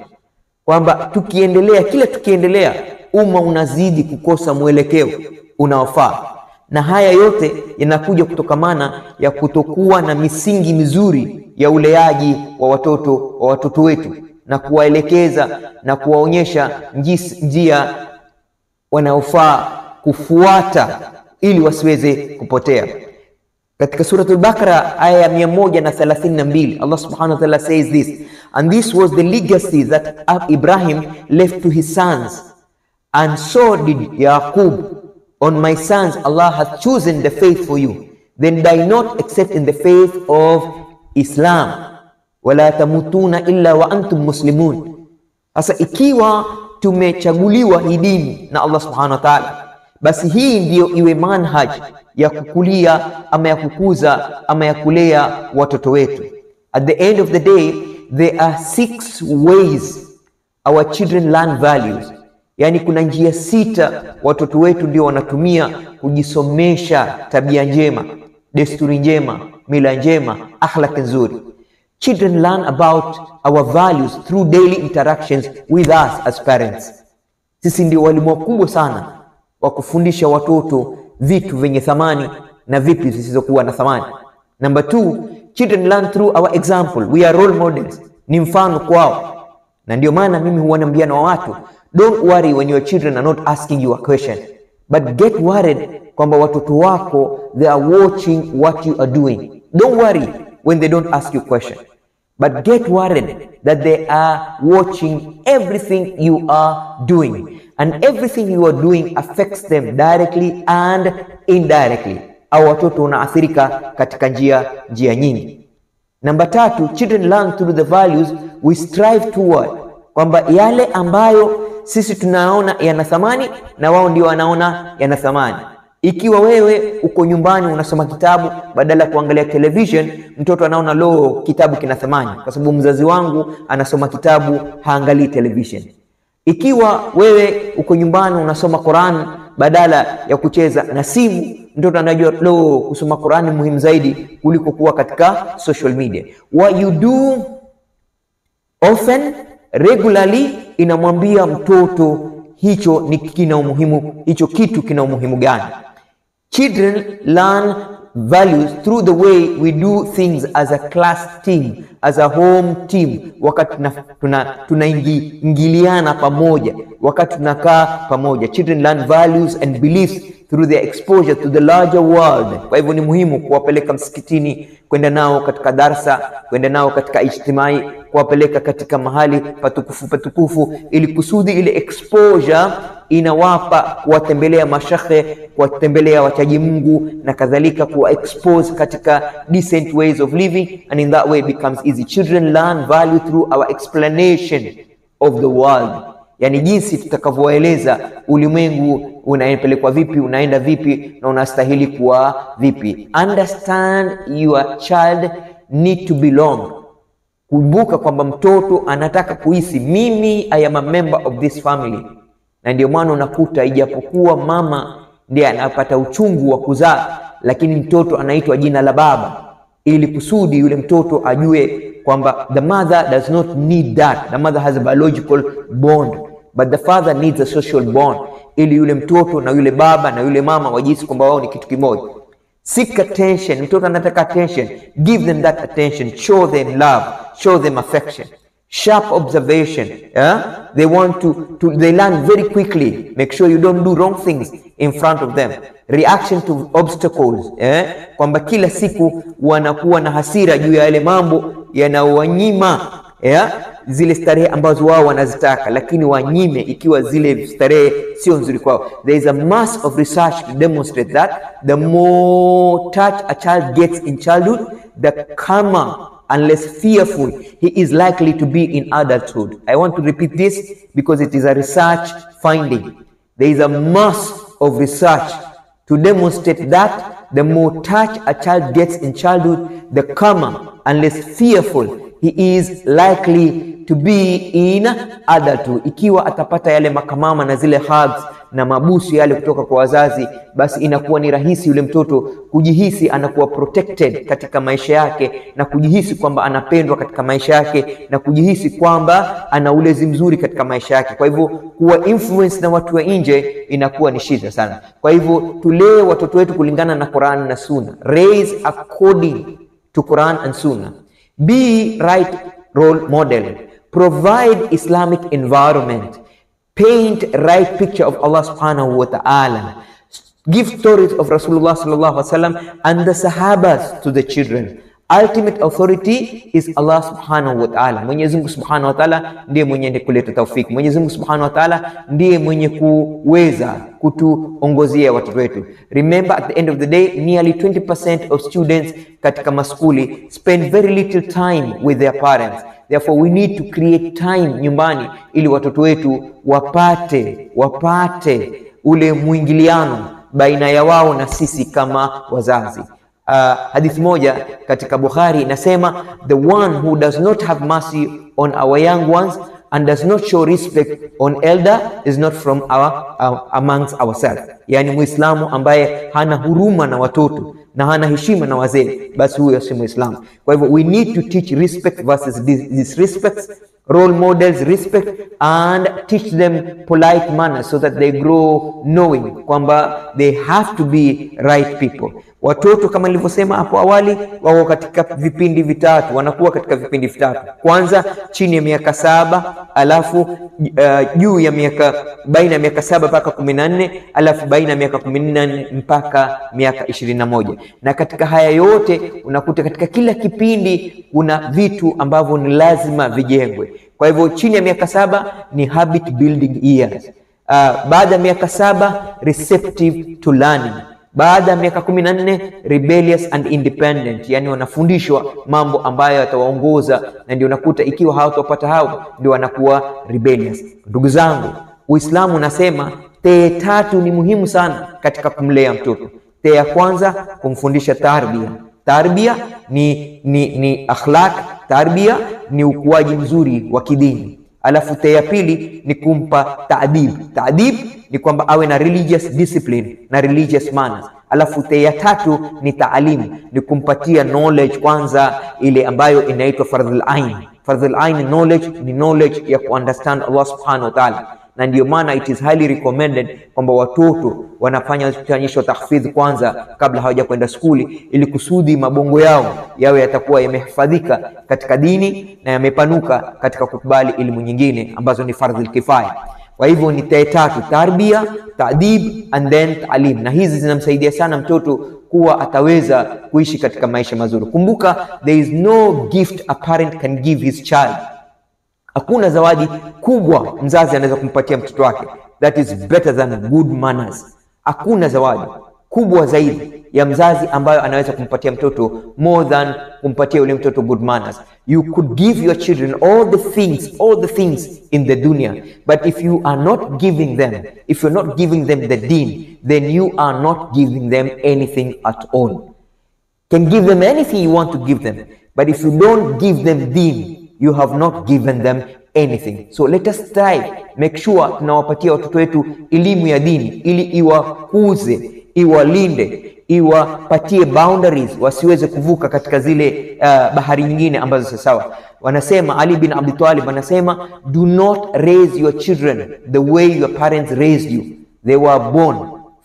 Kwamba tukiendelea umma unazidi kukosa mwelekeo unaofaa. Na haya yote yanakuja kutokamana ya kutokuwa na misingi mizuri ya uleaji wa watoto wetu, na kuwaelekeza na kuwaonyesha njia wanaofaa kufuata ili wasiweze kupotea. Katika suratul Baqara aya 132, Allah subhanahu wa ta'ala says this, and this was the legacy that Ibrahim left to his sons, and so did Yaqub. On my sons Allah hath chosen the faith for you, then die not except in the faith of Islam, wala tamutuna illa wa antum muslimun. Sasa ikiwa tumechaguliwa hii dini na Allah subhanahu wa ta'ala, basi hii ndiyo iwe manhaj ya kukulia ama ya kukuza ama ya kulea watoto wetu. At the end of the day, there are 6 ways our children learn values. Yani kuna njia 6 watoto wetu ndio wanatumia kujisomesha tabia njema, desturi njema, mila njema, akhlaq nzuri. Children learn about our values through daily interactions with us as parents. Sisi ndio walimu wakubwa sana wa kufundisha watoto vitu vyenye thamani na vipi visizokuwa na thamani. Number 2, children learn through our example. We are role models. Ni mfano kwao. Na ndio maana mimi huwaambia na watu, don't worry when your children are not asking you a question, but get worried kwamba watoto wako they are watching what you are doing. Don't worry when they don't ask you question, but get worried that they are watching everything you are doing, and everything you are doing affects them directly and indirectly. au watoto wanaathirika katika njia nyingi. Namba 3, children learn through the values we strive toward, kwamba yale ambayo sisi tunaona yana thamani na wao ndio wanaona yana thamani. Ikiwa wewe uko nyumbani unasoma kitabu badala kuangalia television, mtoto anaona kitabu kina thamani kwa sababu mzazi wangu anasoma kitabu, haangalii television. Ikiwa wewe uko nyumbani unasoma Qur'an badala ya kucheza na simu, mtoto anajua kusoma Qur'an ni muhimu zaidi kuliko kuwa katika social media. What you do often, regularly, inamwambia mtoto hicho kitu kina umuhimu gani. Children learn values through the way we do things as a class team, as a home team, wakati tunaingiliana pamoja, wakati tunakaa pamoja. Children learn values and beliefs through their exposure to the larger world. Kwa hivyo ni muhimu kuwapeleka msikitini, kwenda nao katika darsa, kwenda nao katika ijtimai, kuwapeleka katika mahali patukufu, ili kusudi ile exposure inawapa kuwatembelea mashekhe, kuwatembelea wachaji Mungu na kadhalika, kuwa expose katika decent ways of living, and in that way it becomes easy. Children learn value through our explanation of the world, yani jinsi tutakavyoeleza ulimwengu unaepelekwa vipi, unaenda vipi na unastahili kuwa vipi. Understand your child need to belong. Kumbuka kwamba mtoto anataka kuhisi mimi I am a member of this family. Na ndio maana unakuta ijapokuwa mama ndiye anapata uchungu wa kuzaa, lakini mtoto anaitwa jina la baba, ili kusudi yule mtoto ajue kwamba the mother does not need that. The mother has a biological bond, but the father needs a social bond, ili yule mtoto na yule baba na yule mama wajisi kwamba wao ni kitu kimoja. Seek attention. Mtoto anataka attention. Give them that attention. Show them love. Show them affection. Sharp observation. They want they learn very quickly. Make sure you don't do wrong things in front of them. Reaction to obstacles. Kwamba kila siku wanakuwa na hasira juu ya yale mambo yanawanyima zile starehe ambazo wao wanazitaka, lakini wanyime ikiwa zile starehe sio nzuri kwao. There is a mass of research to demonstrate that the more touch a child gets in childhood, the calmer and less fearful he is likely to be in adulthood. I want to repeat this because it is a research finding. There is a mass of research to demonstrate that the more touch a child gets in childhood, the calmer and less fearful he is likely to be in adulthood. Ikiwa atapata yale makamama na zile hugs na mabusu yale kutoka kwa wazazi, basi inakuwa ni rahisi yule mtoto kujihisi anakuwa protected katika maisha yake, na kujihisi kwamba anapendwa katika maisha yake, na kujihisi kwamba ana ulezi mzuri katika maisha yake. Kwa hivyo kuwa influence na watu wa nje inakuwa ni shida sana. Kwa hivyo tulee watoto wetu kulingana na Quran na Sunna. Raise according to Quran and Sunnah. Be right role model. Provide Islamic environment. Paint right picture of Allah subhanahu wa ta'ala. Give stories of Rasulullah sallallahu alaihi wasallam and the Sahabas to the children. Ultimate authority is Allah subhanahu wa ta'ala. Mwenyezi Mungu subhanahu wa ta'ala ndiye mwenye kuleta taufiki. Mwenyezi Mungu subhanahu wa ta'ala ndiye mwenye kuweza kutuongozea watoto wetu. Remember, at the end of the day, nearly 20% of students katika maskuli spend very little time with their parents. Therefore, we need to create time nyumbani ili watoto wetu wapate ule muingiliano baina ya wao na sisi kama wazazi. Hadithi moja katika Bukhari inasema, the one who does not have mercy on our young ones and does not show respect on elder is not from amongst ourselves. Yani Muislamu ambaye hana huruma na watoto na hana heshima na wazee, basi huyo si Muislamu. Kwa hivyo we need to teach respect versus disrespect, role models respect, and teach them polite manners so that they grow knowing kwamba they have to be right people. Watoto kama nilivyosema hapo awali wako katika vipindi vitatu, wanakuwa katika vipindi vitatu. Kwanza chini ya miaka 7, alafu juu ya baina ya miaka 7 mpaka 14, alafu baina ya miaka 14 mpaka miaka 21. Na katika haya yote unakuta katika kila kipindi kuna vitu ambavyo ni lazima vijengwe. Kwa hivyo chini ya miaka 7 ni habit building years. Baada ya miaka 7 receptive to learning. Baada ya miaka 14 rebellious and independent, yani wanafundishwa mambo ambayo yatawaongoza, na ndio unakuta ikiwa hawatopata hao ndio wanakuwa rebellious. Ndugu zangu, Uislamu unasema te tatu ni muhimu sana katika kumlea mtoto. Te ya kwanza kumfundisha tarbia. Tarbia ni akhlaq, tarbia ni ukuaji mzuri wa kidini. Alafu te ya pili ni kumpa taadib. Taadib ni kwamba awe na religious discipline na religious manners. Alafu te ya tatu ni taalimu, ni kumpatia knowledge kwanza ile ambayo inaitwa fardhul ain. Fardhul ain knowledge ni knowledge ya kuunderstand Allah subhanahu wa ta'ala, na ndio maana it is highly recommended kwamba watoto wanafanya kuonyesha tahfidh kwanza kabla hawaja kwenda skuli, ili kusudi mabongo yao yawe yatakuwa yamehifadhika katika dini na yamepanuka katika kukubali elimu nyingine ambazo ni fardhul kifaya. Kwa hivyo ni tatu: tarbia, taadib and then taalim, na hizi zinamsaidia sana mtoto kuwa ataweza kuishi katika maisha mazuri. Kumbuka, there is no gift a parent can give his child. Hakuna zawadi kubwa mzazi anaweza kumpatia mtoto wake that is better than good manners. Hakuna zawadi kubwa zaidi ya mzazi ambayo anaweza kumpatia mtoto more than kumpatia yule mtoto good manners. You could give your children all the things in the dunya, but if you are not giving them, if you're not giving them the deen, then you are not giving them anything at all. Can give them anything you want to give them, but if you don't give them deen, you have not given them anything. So let us strive, make sure tunawapatia watoto wetu elimu ya dini ili iwakuze, iwalinde, iwapatie boundaries, wasiweze kuvuka katika zile bahari nyingine ambazo si sawa. Wanasema, Ali bin Abi Talib anasema, do not raise your children the way your parents raised you. They were born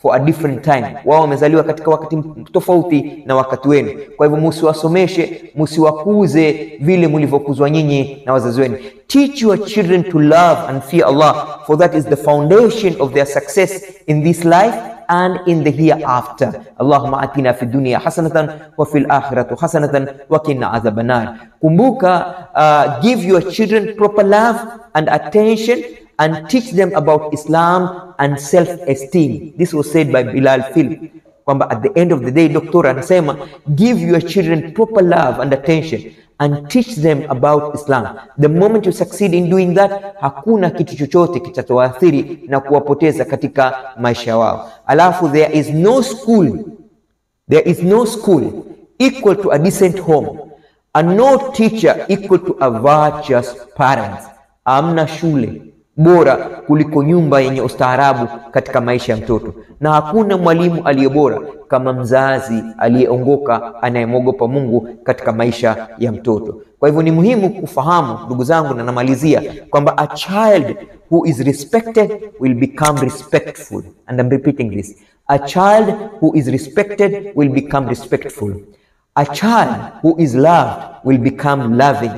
for a different time. Wao wamezaliwa katika wakati tofauti na wakati wenu. Kwa hivyo msiwasomeshe, msiwakuze vile mlivyokuzwa nyinyi na wazazi wenu. Teach your children to love and fear Allah, for that is the foundation of their success in this life and in the hereafter. Allahumma atina fi dunya hasanatan wa fil akhirati hasanatan wa qina adhaban nar. Kumbuka, give your children proper love and attention and teach them about Islam and self-esteem. This was said by Bilal Philip. Kwamba at the end of the day, Dr. anasema, give your children proper love and attention and teach them about Islam. The moment you succeed in doing that, hakuna kitu chochote kitatoathiri na kuwapoteza katika maisha wao. Alafu, there is no school equal to a decent home, and no teacher equal to a virtuous parent. Amna shule bora kuliko nyumba yenye ustaarabu katika maisha ya mtoto, na hakuna mwalimu aliye bora kama mzazi aliyeongoka anayemwogopa Mungu katika maisha ya mtoto. Kwa hivyo ni muhimu kufahamu, ndugu zangu, na namalizia kwamba a child who is respected will become respectful, and I'm repeating this. A child who is respected will become respectful. A child who is loved will become loving.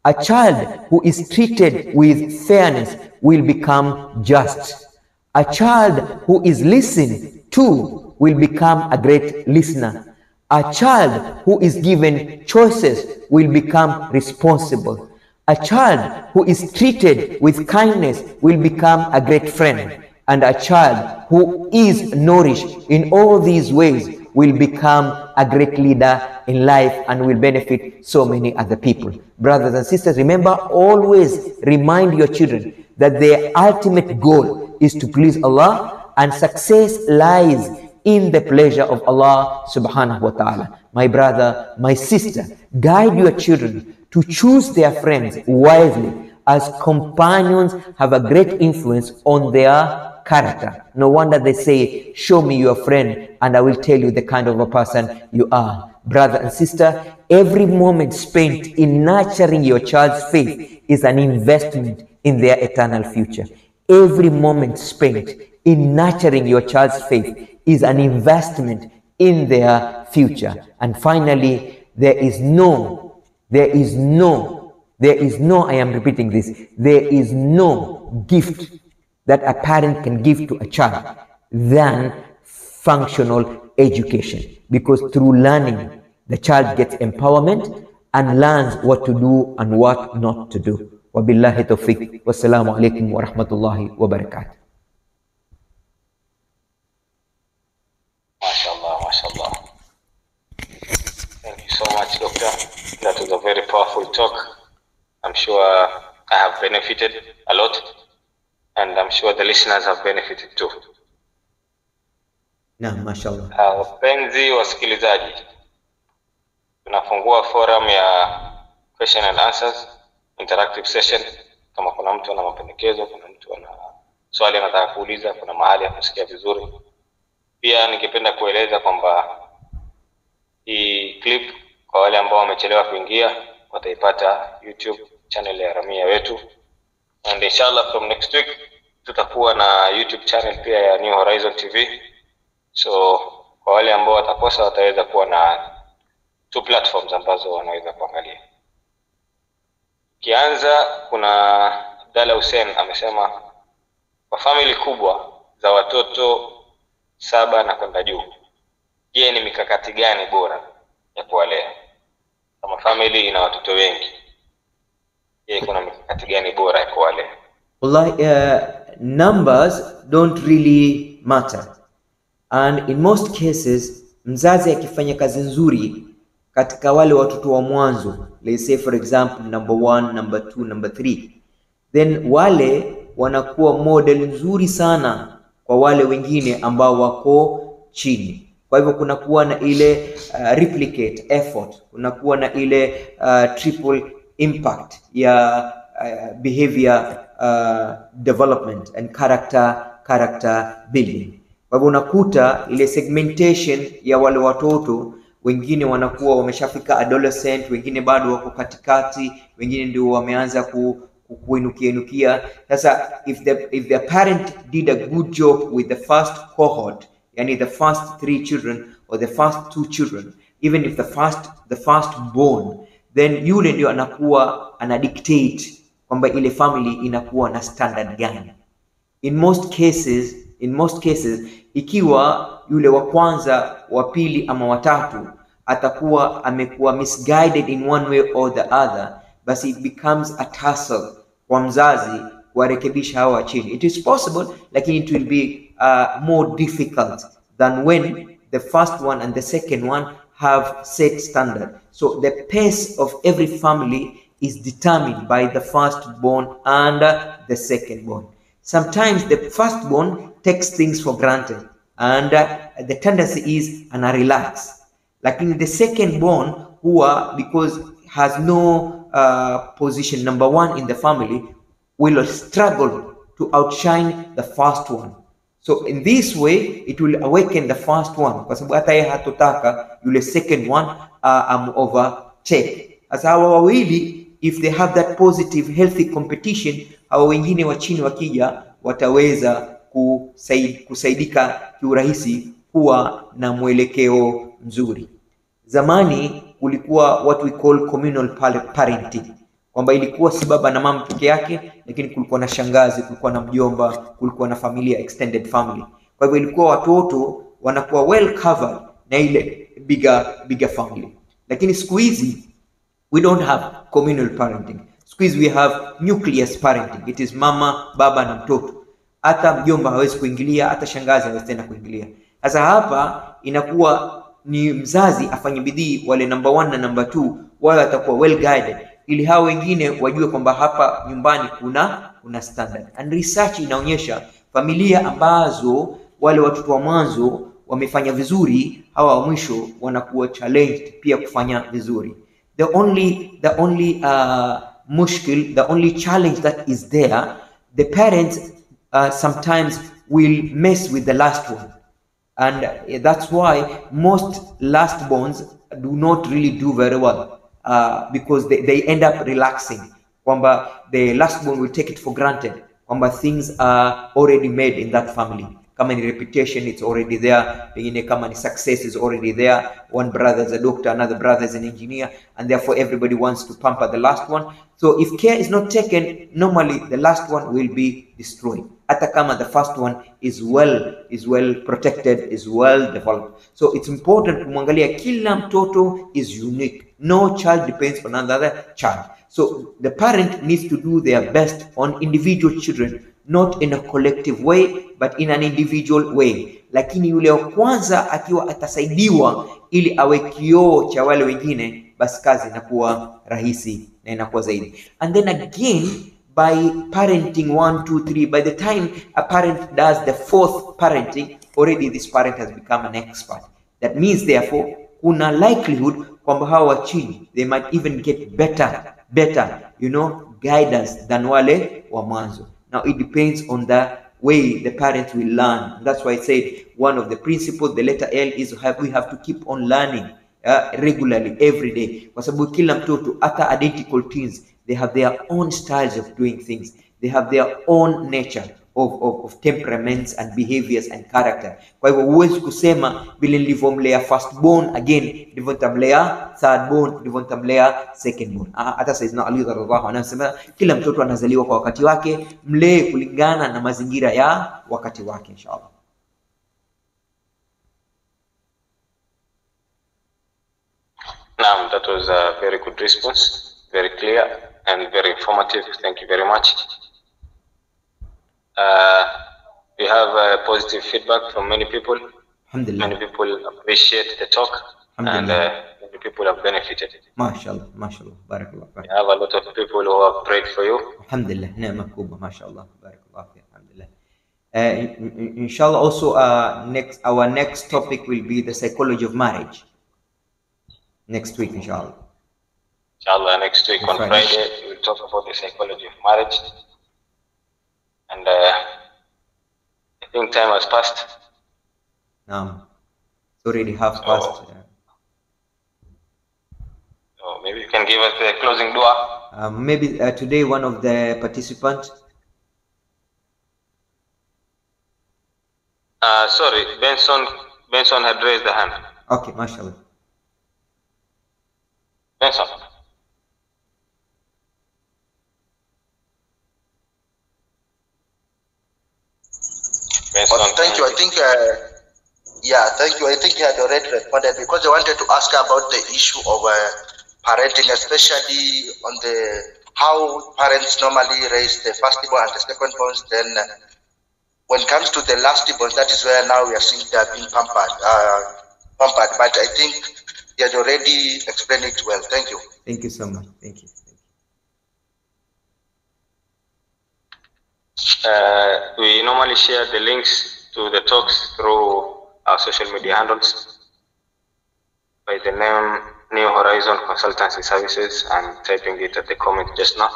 A child who is treated with fairness will become just. A child who is listened to will become a great listener. A child who is given choices will become responsible. A child who is treated with kindness will become a great friend. And a child who is nourished in all these ways will become a great leader in life and will benefit so many other people. Brothers and sisters, remember, always remind your children that their ultimate goal is to please Allah, and success lies in the pleasure of Allah subhanahu wa ta'ala. My brother, my sister, guide your children to choose their friends wisely, as companions have a great influence on their character. No wonder they say, show me your friend and I will tell you the kind of a person you are. Brother and sister, every moment spent in nurturing your child's faith is an investment in their eternal future. Every moment spent in nurturing your child's faith is an investment in their future. And finally, there is no, I am repeating this, there is no gift that a parent can give to a child than functional education. Because through learning, the child gets empowerment and learns what to do and what not to do. Wabillahi tawfiq. Wassalamu alaikum wa rahmatullahi wa barakatuh. powerful talk. I'm sure I have benefited a lot, and I'm sure the listeners have benefited too. Naam, mashallah. Wapenzi wasikilizaji, tunafungua forum ya question and answers, interactive session. Kama kuna mtu ana mapendekezo, kuna mtu ana swali anataka kuuliza, kuna mahali ya kusikia vizuri. Pia ningependa kueleza kwamba hii clip kwa wale ambao wamechelewa kuingia wataipata YouTube channel ya Ramia wetu, and inshallah from next week tutakuwa na YouTube channel pia ya New Horizon TV. So kwa wale ambao watakosa wataweza kuwa na 2 platforms ambazo wanaweza kuangalia. Kianza, kuna Dala Hussein amesema kwa family kubwa za watoto 7 na kwenda juu, je, ni mikakati gani bora ya kuwalea? Kama family ina watoto wengi, je, kuna mikakati gani bora ya kuwalea? Wallahi, numbers don't really matter, and in most cases mzazi akifanya kazi nzuri katika wale watoto wa mwanzo, let's say for example number 1, number 2, number 3, then wale wanakuwa model nzuri sana kwa wale wengine ambao wako chini. Kwa hivyo kunakuwa na ile replicate effort, kunakuwa na ile triple impact ya behavior development and character building. Kwa hivyo unakuta ile segmentation ya wale watoto, wengine wanakuwa wameshafika adolescent, wengine bado wako katikati, wengine ndio wameanza kuinukia. Sasa if the parent did a good job with the first cohort, yani the first 3 children or the first 2 children, even if the first born, then yule ndio anakuwa anadictate kwamba ile family inakuwa na standard gani. In most cases ikiwa yule wa kwanza, wa pili ama watatu atakuwa amekuwa misguided in one way or the other, basi it becomes a tussle kwa mzazi kuwarekebisha hawa chini. It is possible, lakini it will be more difficult than when the first one and the second one have set standard. So the pace of every family is determined by the firstborn and the secondborn. Sometimes the firstborn takes things for granted, and the tendency is ana relax. Lakini the secondborn, huwa because has no position number 1 in the family, will struggle to outshine the first one. So in this way it will awaken the first one, kwa sababu hata yeye hatotaka yule second one overtake. As hawa wawili, if they have that positive healthy competition, hawa wengine wa chini wakija wataweza kusaidika kiurahisi kuwa na mwelekeo mzuri. Zamani kulikuwa what we call communal parenting, kwamba ilikuwa si baba na mama peke yake, lakini kulikuwa na shangazi, kulikuwa na mjomba, kulikuwa na familia, extended family. Kwa hivyo ilikuwa watoto wanakuwa well covered na ile bigger family. Lakini siku hizi we don't have communal parenting. Siku hizi we have nucleus parenting. It is mama, baba na mtoto. Hata mjomba hawezi kuingilia, hata shangazi hawezi tena kuingilia. Sasa hapa inakuwa ni mzazi afanye bidii, wale number 1 na number 2 wao watakuwa well guided, ili hao wengine wajue kwamba hapa nyumbani kuna standard. And research inaonyesha familia ambazo wale watoto wa mwanzo wamefanya vizuri, hawa wa mwisho wanakuwa challenged pia kufanya vizuri. The only mushkil, the only challenge that is there, the parents sometimes will mess with the last one. And that's why most lastborns do not really do very well, because they end up relaxing. Kwamba the lastborn will take it for granted, kwamba things are already made in that family. Kama ni reputation, it's already there. Pengine kama ni success, is already there. One brother is a doctor, another brother is an engineer, and therefore everybody wants to pamper the last one. So if care is not taken, normally the last one will be destroyed. Hata kama the first one is well protected, is well developed. So it's important kumwangalia kila mtoto is unique. No child depends on another child. So the parent needs to do their best on individual children, not in a collective way, but in an individual way. Lakini yule wa kwanza akiwa atasaidiwa ili awe kioo cha wale wengine, basi kazi inakuwa rahisi na inakuwa zaidi. And then again, by parenting 1, 2, 3, by the time a parent does the 4th parenting, already this parent has become an expert. That means therefore kuna likelihood kwamba hawa wa chini they might even get better guidance than wale wa mwanzo. Now it depends on the way the parents will learn. And that's why I said one of the principles, the letter L, is we have to keep on learning regularly every day, kwa sababu kila mtoto, hata identical twins, they have their own styles of doing things. They have their own nature of temperaments and behaviors and character. Kwa hivyo huwezi kusema vile nilivyomlea firstborn again ndivyo nitamlea thirdborn, ndivyo nitamlea secondborn. Hata Sayyidina Ali radhiallahu anasema kila mtoto anazaliwa kwa wakati wake, mlee kulingana na mazingira ya wakati wake inshallah. Naam, that was a very good response, very clear and very informative. Thank you very much. We have positive feedback from many people. Alhamdulillah. Many people appreciate the talk, and many people have benefited. MashaAllah, MashaAllah, Barakallah. We have a lot of people who have prayed for you. Alhamdulillah, ni'ma kubwa, MashaAllah, Barakallah. Alhamdulillah. Inshallah, also our next topic will be the psychology of marriage. Next week, inshallah. Inshallah, next week on Friday, we will talk about the psychology of marriage. And I think time has passed. It's already half past. So maybe you can give us the closing dua. Maybe today one of the participants. Sorry, Benson had raised the hand. Okay, mashallah. Benson. Thank you. I think, thank you. I think you had already responded because I wanted to ask about the issue of parenting, especially on how parents normally raise the firstborn and the secondborn. Then, when it comes to the lastborn, that is where now we are seeing they are being pampered. But I think you had already explained it well. Thank you. Thank you so much. Thank you. We normally share the links to the talks through our social media handles by the name New Horizon Consultancy Services and typing it at the comment just now.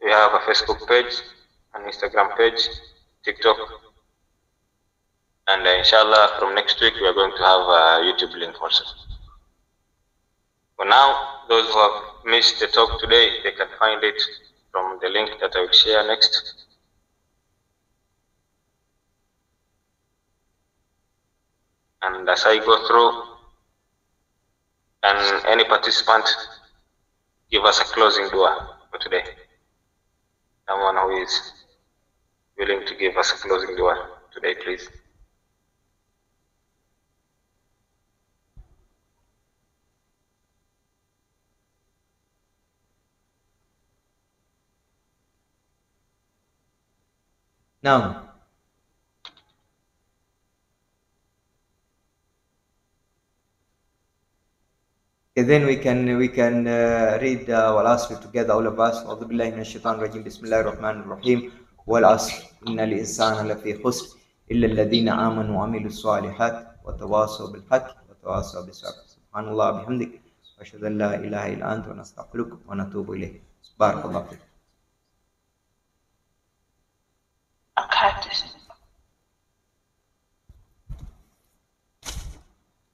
We have a Facebook page, an Instagram page, TikTok, and inshallah from next week we are going to have a YouTube link also. For now, those who have missed the talk today, they can find it from the link that I will share next. And as I go through, and any participant give us a closing dua for today. Someone who is willing to give us a closing dua today, please. Now, then we can read wal asr together, all of us. A'udhu billahi minash shaitanir rajim. Bismillahir rahmanir rahim. Wal asr innal insana lafi khusr illa alladhina amanu wa amilus salihat wa tawasaw bil haqqi wa tawasaw bis sabr. Subhanallah bihamdik wa ashhadu an la ilaha illa anta wa nastaghfiruka wa natubu ilayk. Barakallahu fiik.